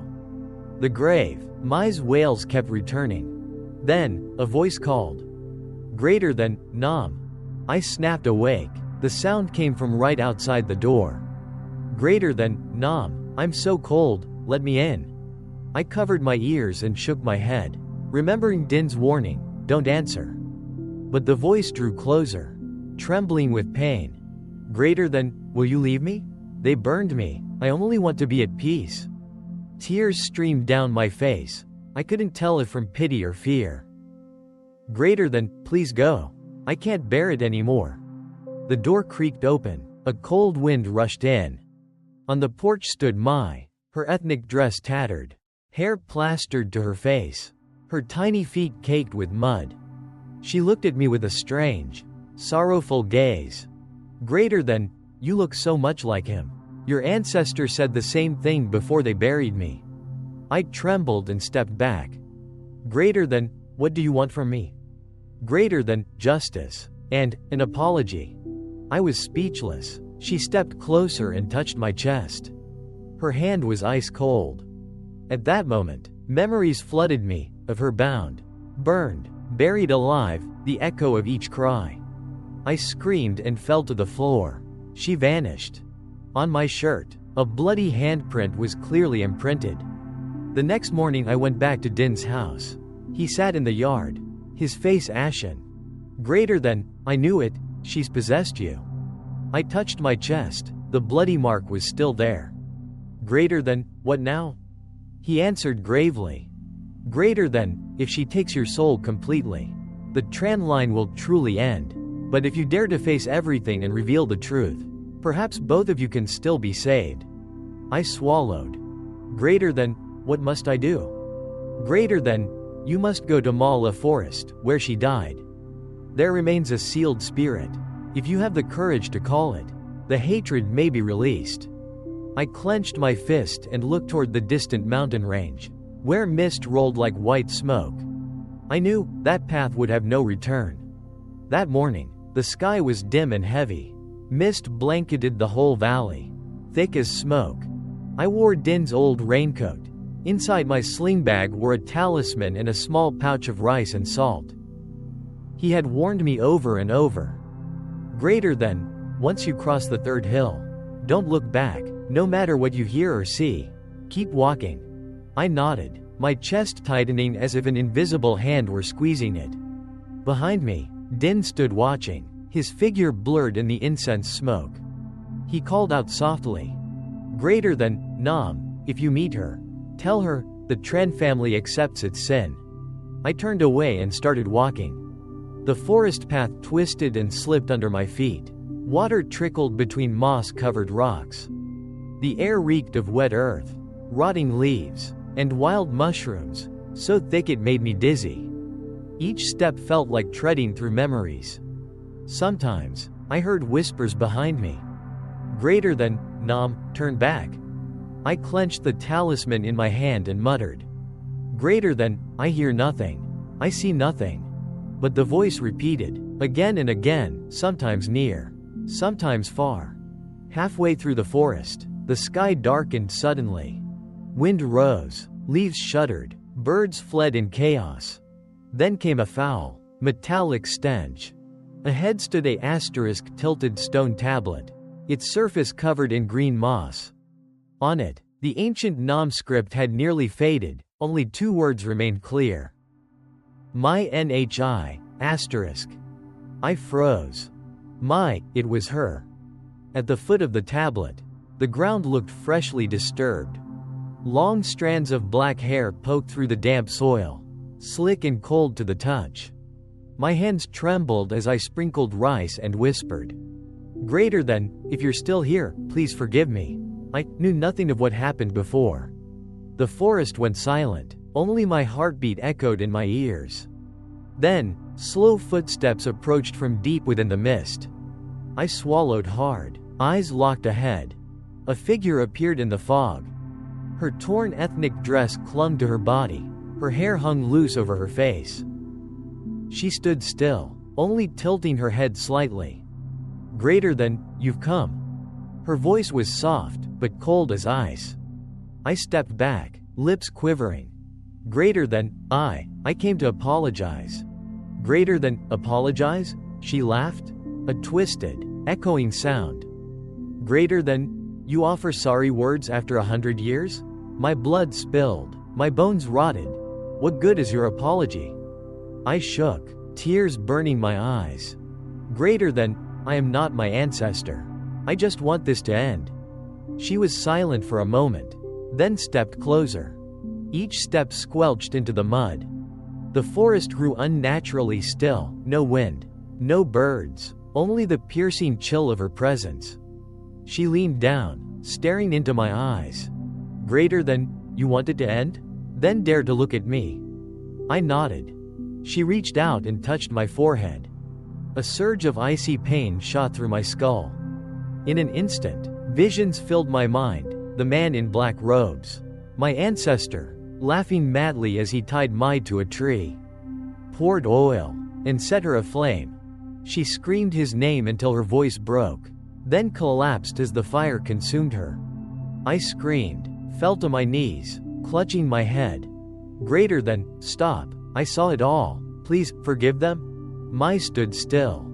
The grave, Mai's wails kept returning. Then, a voice called. Greater than, Nam. I snapped awake. The sound came from right outside the door. Greater than, Nam, I'm so cold, let me in. I covered my ears and shook my head, remembering Din's warning, don't answer. But the voice drew closer, trembling with pain. Greater than, will you leave me? They burned me, I only want to be at peace. Tears streamed down my face. I couldn't tell if from pity or fear. Greater than, please go. I can't bear it anymore. The door creaked open. A cold wind rushed in. On the porch stood Mai, her ethnic dress tattered, hair plastered to her face, her tiny feet caked with mud. She looked at me with a strange, sorrowful gaze. Greater than, you look so much like him. Your ancestor said the same thing before they buried me. I trembled and stepped back. Greater than, what do you want from me? Greater than, justice, and an apology. I was speechless. She stepped closer and touched my chest. Her hand was ice cold. At that moment, memories flooded me, of her bound, burned, buried alive, the echo of each cry. I screamed and fell to the floor. She vanished. On my shirt, a bloody handprint was clearly imprinted. The next morning I went back to Din's house. He sat in the yard, his face ashen. Greater than, I knew it, she's possessed you. I touched my chest, the bloody mark was still there. Greater than, what now? He answered gravely. Greater than, if she takes your soul completely, the Tran line will truly end. But if you dare to face everything and reveal the truth, perhaps both of you can still be saved. I swallowed. Greater than, what must I do? Greater than, you must go to Mala Forest, where she died. There remains a sealed spirit. If you have the courage to call it, the hatred may be released. I clenched my fist and looked toward the distant mountain range, where mist rolled like white smoke. I knew that path would have no return. That morning, the sky was dim and heavy. Mist blanketed the whole valley, thick as smoke. I wore Din's old raincoat. Inside my sling bag were a talisman and a small pouch of rice and salt. He had warned me over and over. Greater than, once you cross the third hill, don't look back, no matter what you hear or see. Keep walking. I nodded, my chest tightening as if an invisible hand were squeezing it. Behind me, Din stood watching, his figure blurred in the incense smoke. He called out softly. Greater than, Nam, if you meet her, tell her, the Tran family accepts its sin. I turned away and started walking. The forest path twisted and slipped under my feet. Water trickled between moss-covered rocks. The air reeked of wet earth, rotting leaves, and wild mushrooms, so thick it made me dizzy. Each step felt like treading through memories. Sometimes, I heard whispers behind me. Greater than, Nam, turn back. I clenched the talisman in my hand and muttered. Greater than, I hear nothing. I see nothing. But the voice repeated, again and again, sometimes near, sometimes far. Halfway through the forest, the sky darkened suddenly. Wind rose, leaves shuddered, birds fled in chaos. Then came a foul, metallic stench. Ahead stood a tilted stone tablet, its surface covered in green moss. On it, the ancient Nam script had nearly faded, only 2 words remained clear. My NHI, asterisk. I froze. It was her. At the foot of the tablet, the ground looked freshly disturbed. Long strands of black hair poked through the damp soil, slick and cold to the touch. My hands trembled as I sprinkled rice and whispered, Greater than, if you're still here, please forgive me. I knew nothing of what happened before. The forest went silent, only my heartbeat echoed in my ears. Then, slow footsteps approached from deep within the mist. I swallowed hard, eyes locked ahead. A figure appeared in the fog. Her torn ethnic dress clung to her body, her hair hung loose over her face. She stood still, only tilting her head slightly. Greater than, you've come. Her voice was soft, but cold as ice. I stepped back, lips quivering. Greater than, I came to apologize. Greater than, apologize? She laughed. A twisted, echoing sound. Greater than, you offer sorry words after 100 years? My blood spilled, my bones rotted. What good is your apology? I shook, tears burning my eyes. Greater than, I am not my ancestor. I just want this to end. She was silent for a moment, then stepped closer. Each step squelched into the mud. The forest grew unnaturally still, no wind, no birds, only the piercing chill of her presence. She leaned down, staring into my eyes. Greater than, you want it to end? Then dare to look at me. I nodded. She reached out and touched my forehead. A surge of icy pain shot through my skull. In an instant, visions filled my mind, the man in black robes. My ancestor, laughing madly as he tied Mai to a tree. Poured oil, and set her aflame. She screamed his name until her voice broke, then collapsed as the fire consumed her. I screamed, fell to my knees, clutching my head. Greater than, stop, I saw it all, please, forgive them? Mai stood still.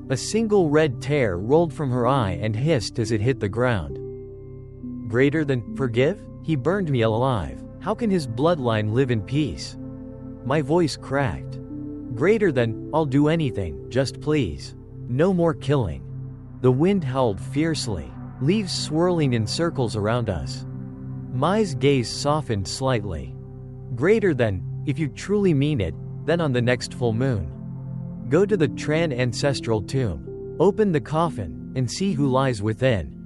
A single red tear rolled from her eye and hissed as it hit the ground. Greater than, forgive? He burned me alive. How can his bloodline live in peace? My voice cracked. Greater than, I'll do anything, just please. No more killing. The wind howled fiercely, leaves swirling in circles around us. Mai's gaze softened slightly. Greater than, if you truly mean it, then on the next full moon, go to the Tran ancestral tomb, open the coffin, and see who lies within.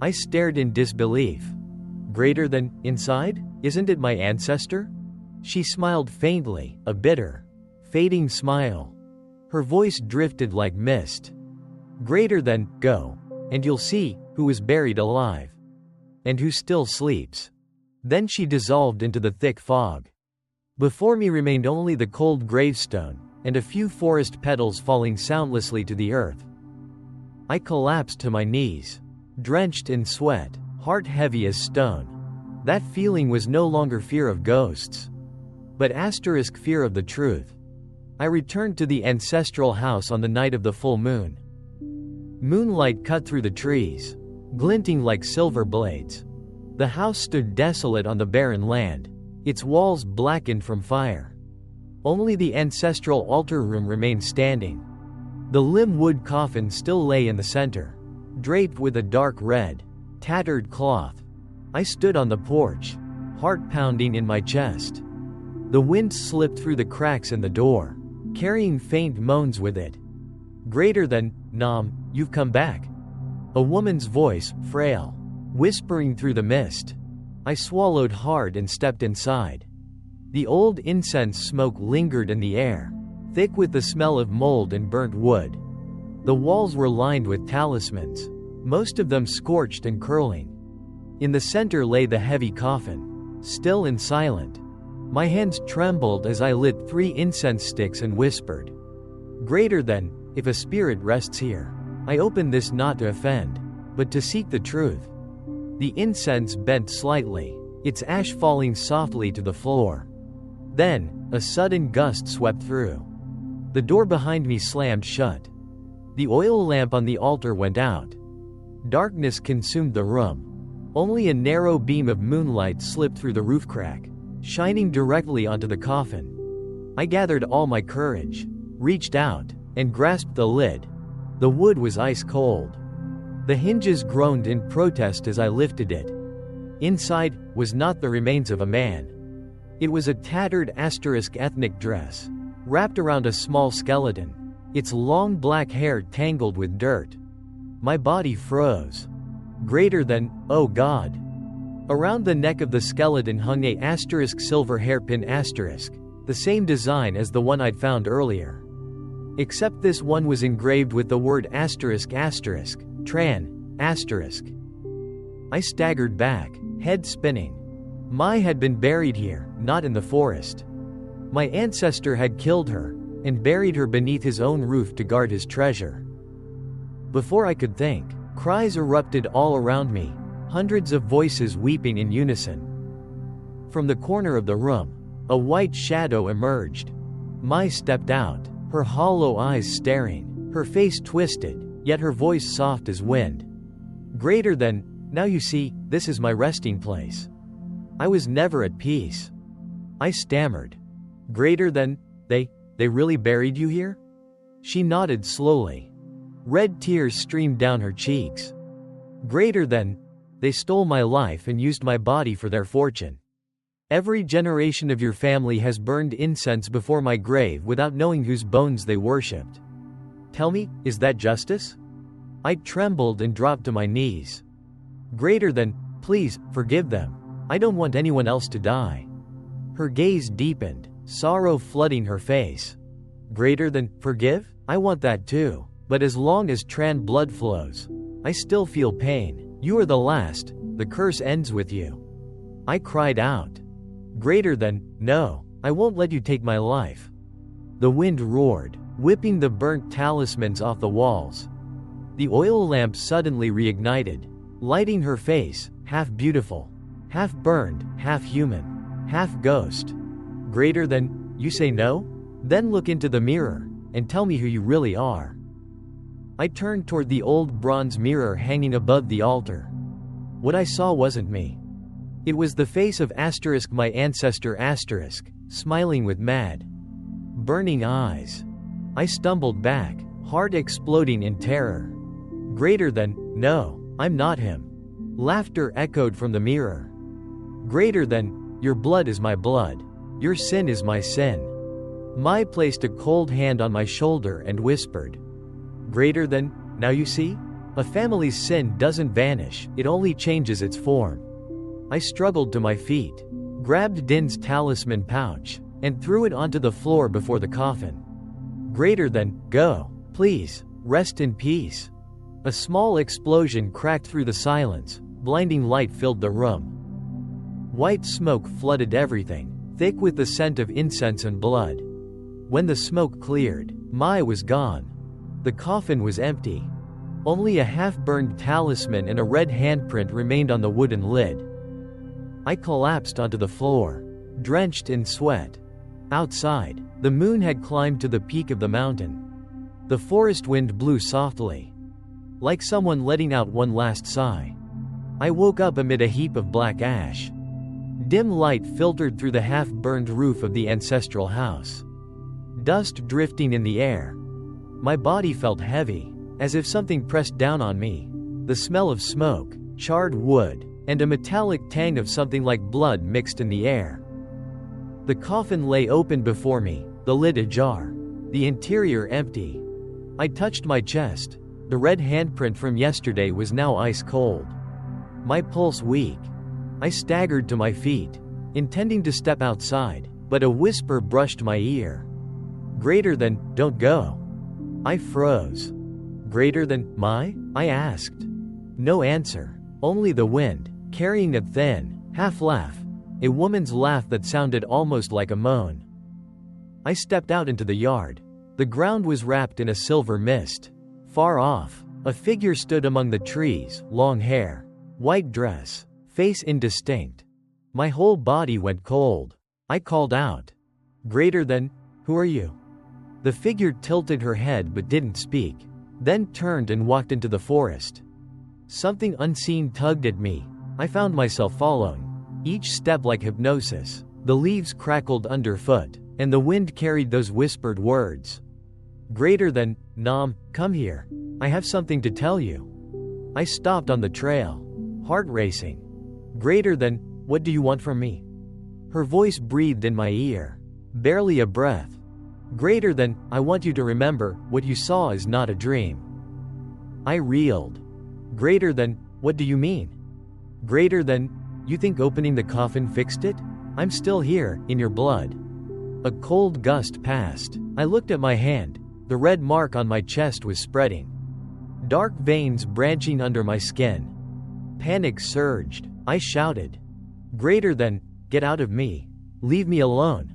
I stared in disbelief. Greater than, inside? Isn't it my ancestor? She smiled faintly, a bitter, fading smile. Her voice drifted like mist. Greater than, go, and you'll see who is buried alive. And who still sleeps. Then she dissolved into the thick fog. Before me remained only the cold gravestone, and a few forest petals falling soundlessly to the earth. I collapsed to my knees, drenched in sweat, heart heavy as stone. That feeling was no longer fear of ghosts, but fear of the truth. I returned to the ancestral house on the night of the full moon. Moonlight cut through the trees, glinting like silver blades. The house stood desolate on the barren land, its walls blackened from fire. Only the ancestral altar room remained standing. The limb-wood coffin still lay in the center, draped with a dark red, tattered cloth. I stood on the porch, heart pounding in my chest. The wind slipped through the cracks in the door, carrying faint moans with it. Greater than, Nam, you've come back. A woman's voice, frail, whispering through the mist. I swallowed hard and stepped inside. The old incense smoke lingered in the air, thick with the smell of mold and burnt wood. The walls were lined with talismans, most of them scorched and curling. In the center lay the heavy coffin, still and silent. My hands trembled as I lit 3 incense sticks and whispered, "Greater than, if a spirit rests here, I open this not to offend, but to seek the truth." The incense bent slightly, its ash falling softly to the floor. Then, a sudden gust swept through. The door behind me slammed shut. The oil lamp on the altar went out. Darkness consumed the room. Only a narrow beam of moonlight slipped through the roof crack, shining directly onto the coffin. I gathered all my courage, reached out, and grasped the lid. The wood was ice cold. The hinges groaned in protest as I lifted it. Inside was not the remains of a man. It was a tattered ethnic dress, wrapped around a small skeleton, its long black hair tangled with dirt. My body froze. Greater than, oh God. Around the neck of the skeleton hung a silver hairpin asterisk, the same design as the one I'd found earlier. Except this one was engraved with the word Tran, asterisk. I staggered back, head spinning. Mai had been buried here, not in the forest. My ancestor had killed her, and buried her beneath his own roof to guard his treasure. Before I could think, cries erupted all around me, hundreds of voices weeping in unison. From the corner of the room, a white shadow emerged. Mai stepped out, her hollow eyes staring, her face twisted, yet her voice soft as wind. Greater than, now you see, this is my resting place. I was never at peace. I stammered. Greater than, they really buried you here? She nodded slowly. Red tears streamed down her cheeks. Greater than, they stole my life and used my body for their fortune. Every generation of your family has burned incense before my grave without knowing whose bones they worshipped. Tell me, is that justice? I trembled and dropped to my knees. Greater than, please, forgive them. I don't want anyone else to die. Her gaze deepened, sorrow flooding her face. Greater than, forgive? I want that too. But as long as Tran blood flows, I still feel pain. You are the last, the curse ends with you. I cried out. Greater than, no, I won't let you take my life. The wind roared, whipping the burnt talismans off the walls. The oil lamp suddenly reignited, lighting her face, half beautiful, half burned, half human, half ghost. Greater than, you say no? Then look into the mirror, and tell me who you really are. I turned toward the old bronze mirror hanging above the altar. What I saw wasn't me. It was the face of my ancestor smiling with mad, burning eyes. I stumbled back, heart exploding in terror. Greater than, no, I'm not him. Laughter echoed from the mirror. Greater than, your blood is my blood. Your sin is my sin. Mai placed a cold hand on my shoulder and whispered. Greater than, now you see? A family's sin doesn't vanish, it only changes its form. I struggled to my feet, grabbed Din's talisman pouch, and threw it onto the floor before the coffin. Greater than, go, please, rest in peace. A small explosion cracked through the silence, blinding light filled the room. White smoke flooded everything, thick with the scent of incense and blood. When the smoke cleared, Mai was gone. The coffin was empty. Only a half-burned talisman and a red handprint remained on the wooden lid. I collapsed onto the floor, drenched in sweat. Outside, the moon had climbed to the peak of the mountain. The forest wind blew softly, like someone letting out one last sigh. I woke up amid a heap of black ash. Dim light filtered through the half-burned roof of the ancestral house. Dust drifting in the air. My body felt heavy, as if something pressed down on me. The smell of smoke, charred wood, and a metallic tang of something like blood mixed in the air. The coffin lay open before me, the lid ajar, the interior empty. I touched my chest. The red handprint from yesterday was now ice cold. My pulse weak. I staggered to my feet, intending to step outside, but a whisper brushed my ear. Greater than, don't go. I froze. Greater than my? I asked. No answer. Only the wind, carrying a thin, half laugh. A woman's laugh that sounded almost like a moan. I stepped out into the yard. The ground was wrapped in a silver mist. Far off, a figure stood among the trees, long hair, white dress, face indistinct. My whole body went cold. I called out. Greater than, who are you? The figure tilted her head but didn't speak, then turned and walked into the forest. Something unseen tugged at me. I found myself following, each step like hypnosis. The leaves crackled underfoot, and the wind carried those whispered words. Greater than, Nam, come here. I have something to tell you. I stopped on the trail, heart racing. Greater than, what do you want from me? Her voice breathed in my ear, barely a breath. Greater than, I want you to remember, what you saw is not a dream. I reeled. Greater than, what do you mean? Greater than, you think opening the coffin fixed it? I'm still here, in your blood. A cold gust passed. I looked at my hand. The red mark on my chest was spreading. Dark veins branching under my skin. Panic surged. I shouted. Greater than, get out of me. Leave me alone.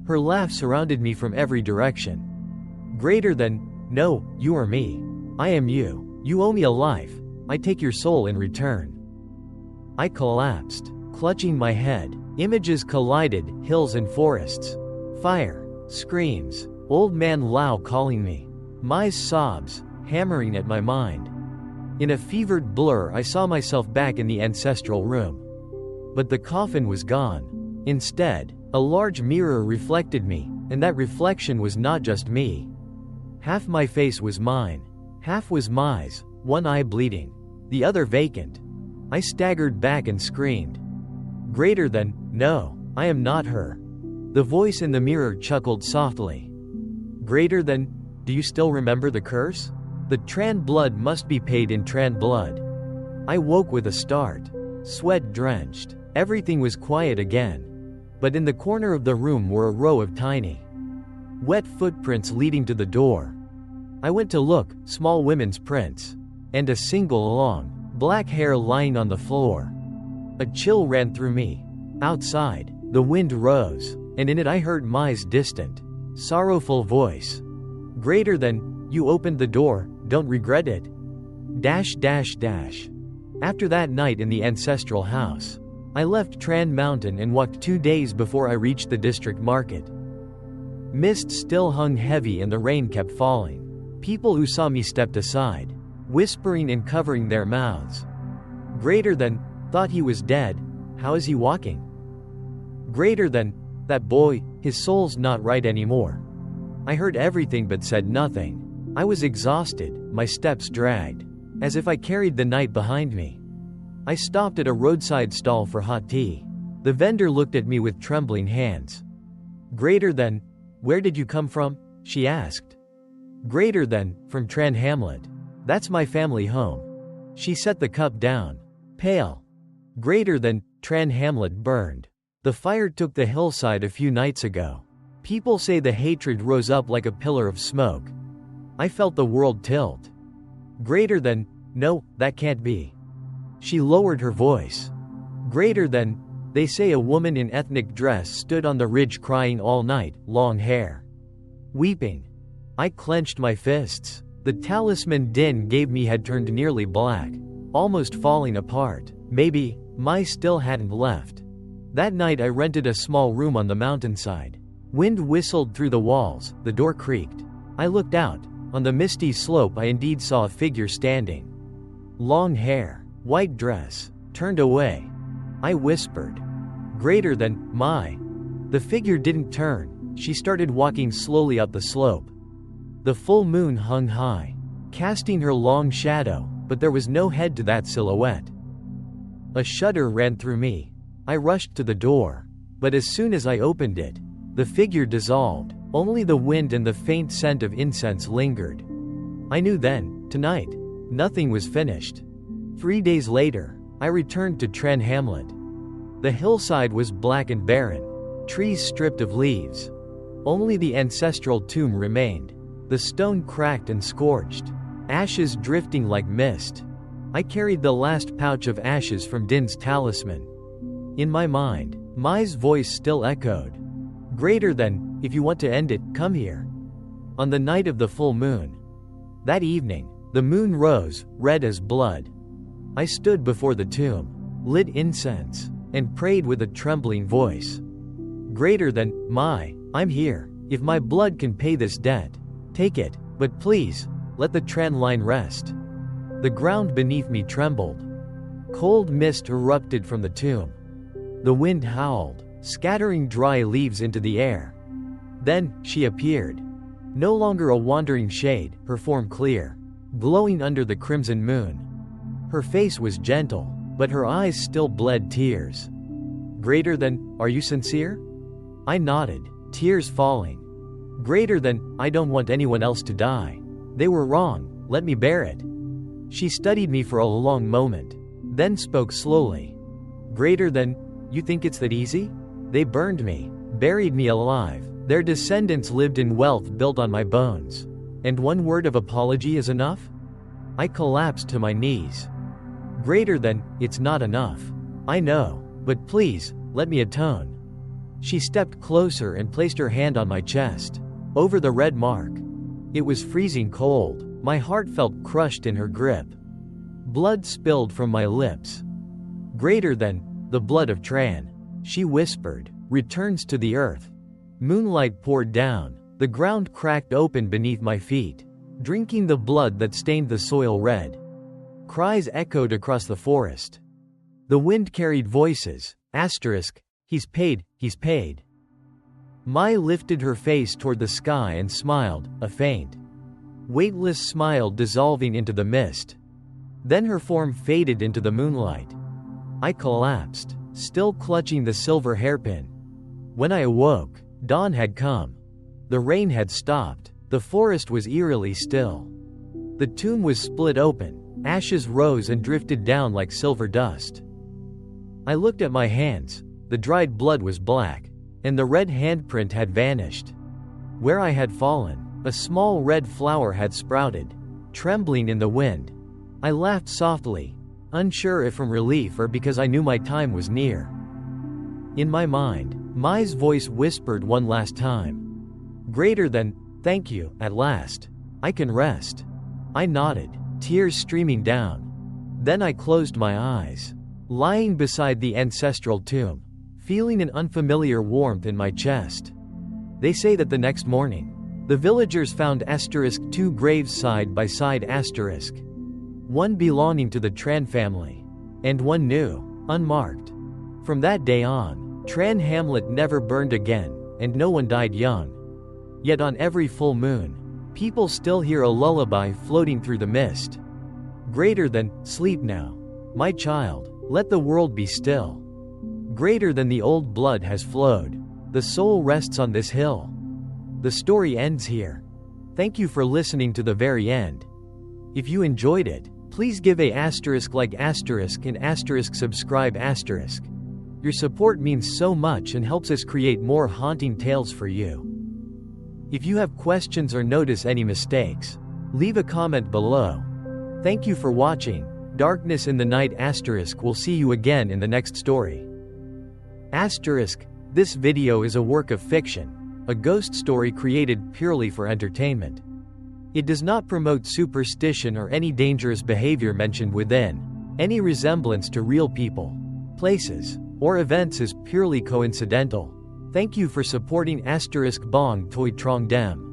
Her laugh surrounded me from every direction. Greater than, no, you are me. I am you. You owe me a life. I take your soul in return. I collapsed, clutching my head. Images collided, hills and forests. Fire, screams, old man Lao calling me. Mai's sobs, hammering at my mind. In a fevered blur I saw myself back in the ancestral room. But the coffin was gone. Instead, a large mirror reflected me, and that reflection was not just me. Half my face was mine. Half was Mai's, one eye bleeding, the other vacant. I staggered back and screamed. Greater than, no, I am not her. The voice in the mirror chuckled softly. Greater than, do you still remember the curse? The Tran blood must be paid in Tran blood. I woke with a start. Sweat drenched. Everything was quiet again. But in the corner of the room were a row of tiny, wet footprints leading to the door. I went to look, small women's prints. And a single long, black hair lying on the floor. A chill ran through me. Outside, the wind rose, and in it I heard Mai's distant, sorrowful voice. Greater than, you opened the door, don't regret it. After that night in the ancestral house, I left Tran Mountain and walked 2 days before I reached the district market. Mist still hung heavy and the rain kept falling. People who saw me stepped aside, whispering and covering their mouths. Greater than, thought he was dead, how is he walking? Greater than, that boy, his soul's not right anymore. I heard everything but said nothing. I was exhausted, my steps dragged, as if I carried the night behind me. I stopped at a roadside stall for hot tea. The vendor looked at me with trembling hands. Greater than, where did you come from? She asked. Greater than, from Tran Hamlet. That's my family home. She set the cup down. Pale. Greater than, Tran Hamlet burned. The fire took the hillside a few nights ago. People say the hatred rose up like a pillar of smoke. I felt the world tilt. Greater than, no, that can't be. She lowered her voice. Greater than, they say a woman in ethnic dress stood on the ridge crying all night, long hair. Weeping. I clenched my fists. The talisman Din gave me had turned nearly black, almost falling apart. Maybe, Mai still hadn't left. That night I rented a small room on the mountainside. Wind whistled through the walls, the door creaked. I looked out. On the misty slope I indeed saw a figure standing. Long hair, white dress, turned away. I whispered. Greater than, Mai. The figure didn't turn. She started walking slowly up the slope. The full moon hung high, casting her long shadow, but there was no head to that silhouette. A shudder ran through me. I rushed to the door, but as soon as I opened it, the figure dissolved. Only the wind and the faint scent of incense lingered. I knew then, tonight, nothing was finished. 3 days later, I returned to Tran Hamlet. The hillside was black and barren, trees stripped of leaves. Only the ancestral tomb remained. The stone cracked and scorched. ashes drifting like mist. I carried the last pouch of ashes from Din's talisman. In my mind, Mai's voice still echoed. Greater than, if you want to end it, come here. On the night of the full moon. That evening, the moon rose, red as blood. I stood before the tomb, lit incense, and prayed with a trembling voice. Greater than, Mai, I'm here. If my blood can pay this debt, take it, but please, let the Tran line rest. The ground beneath me trembled. Cold mist erupted from the tomb. The wind howled, scattering dry leaves into the air. Then, she appeared. No longer a wandering shade, her form clear, glowing under the crimson moon. Her face was gentle, but her eyes still bled tears. Greater than, are you sincere? I nodded, tears falling. Greater than, I don't want anyone else to die. They were wrong, let me bear it. She studied me for a long moment, then spoke slowly. Greater than, you think it's that easy? They burned me, buried me alive. Their descendants lived in wealth built on my bones. And one word of apology is enough? I collapsed to my knees. Greater than, it's not enough. I know, but please, let me atone. She stepped closer and placed her hand on my chest, over the red mark. It was freezing cold. My heart felt crushed in her grip. Blood spilled from my lips. Greater than, the blood of Tran, she whispered, returns to the earth. Moonlight poured down, the ground cracked open beneath my feet, drinking the blood that stained the soil red. Cries echoed across the forest. The wind carried voices, he's paid, he's paid. Mai lifted her face toward the sky and smiled, a faint, weightless smile dissolving into the mist. Then her form faded into the moonlight. I collapsed, still clutching the silver hairpin. When I awoke, dawn had come. The rain had stopped. The forest was eerily still. The tomb was split open. Ashes rose and drifted down like silver dust. I looked at my hands. The dried blood was black, and the red handprint had vanished. Where I had fallen, a small red flower had sprouted, trembling in the wind. I laughed softly, unsure if from relief or because I knew my time was near. In my mind, Mai's voice whispered one last time. Greater than, thank you, at last. I can rest. I nodded, tears streaming down. Then I closed my eyes, lying beside the ancestral tomb, feeling an unfamiliar warmth in my chest. They say that the next morning, the villagers found *2 graves side by side *, one belonging to the Tran family, and one new, unmarked. From that day on, Tran Hamlet never burned again, and no one died young. Yet on every full moon, people still hear a lullaby floating through the mist. Greater than, sleep now, my child, let the world be still. Greater than the old blood has flowed. The soul rests on this hill. The story ends here. Thank you for listening to the very end. If you enjoyed it, please give a like and subscribe *. Your support means so much and helps us create more haunting tales for you. If you have questions or notice any mistakes, leave a comment below. Thank you for watching. Darkness in the Night *. We'll see you again in the next story. *. This video is a work of fiction, a ghost story created purely for entertainment. It does not promote superstition or any dangerous behavior mentioned within. Any resemblance to real people, places, or events is purely coincidental. Thank you for supporting *bong toi trong dem.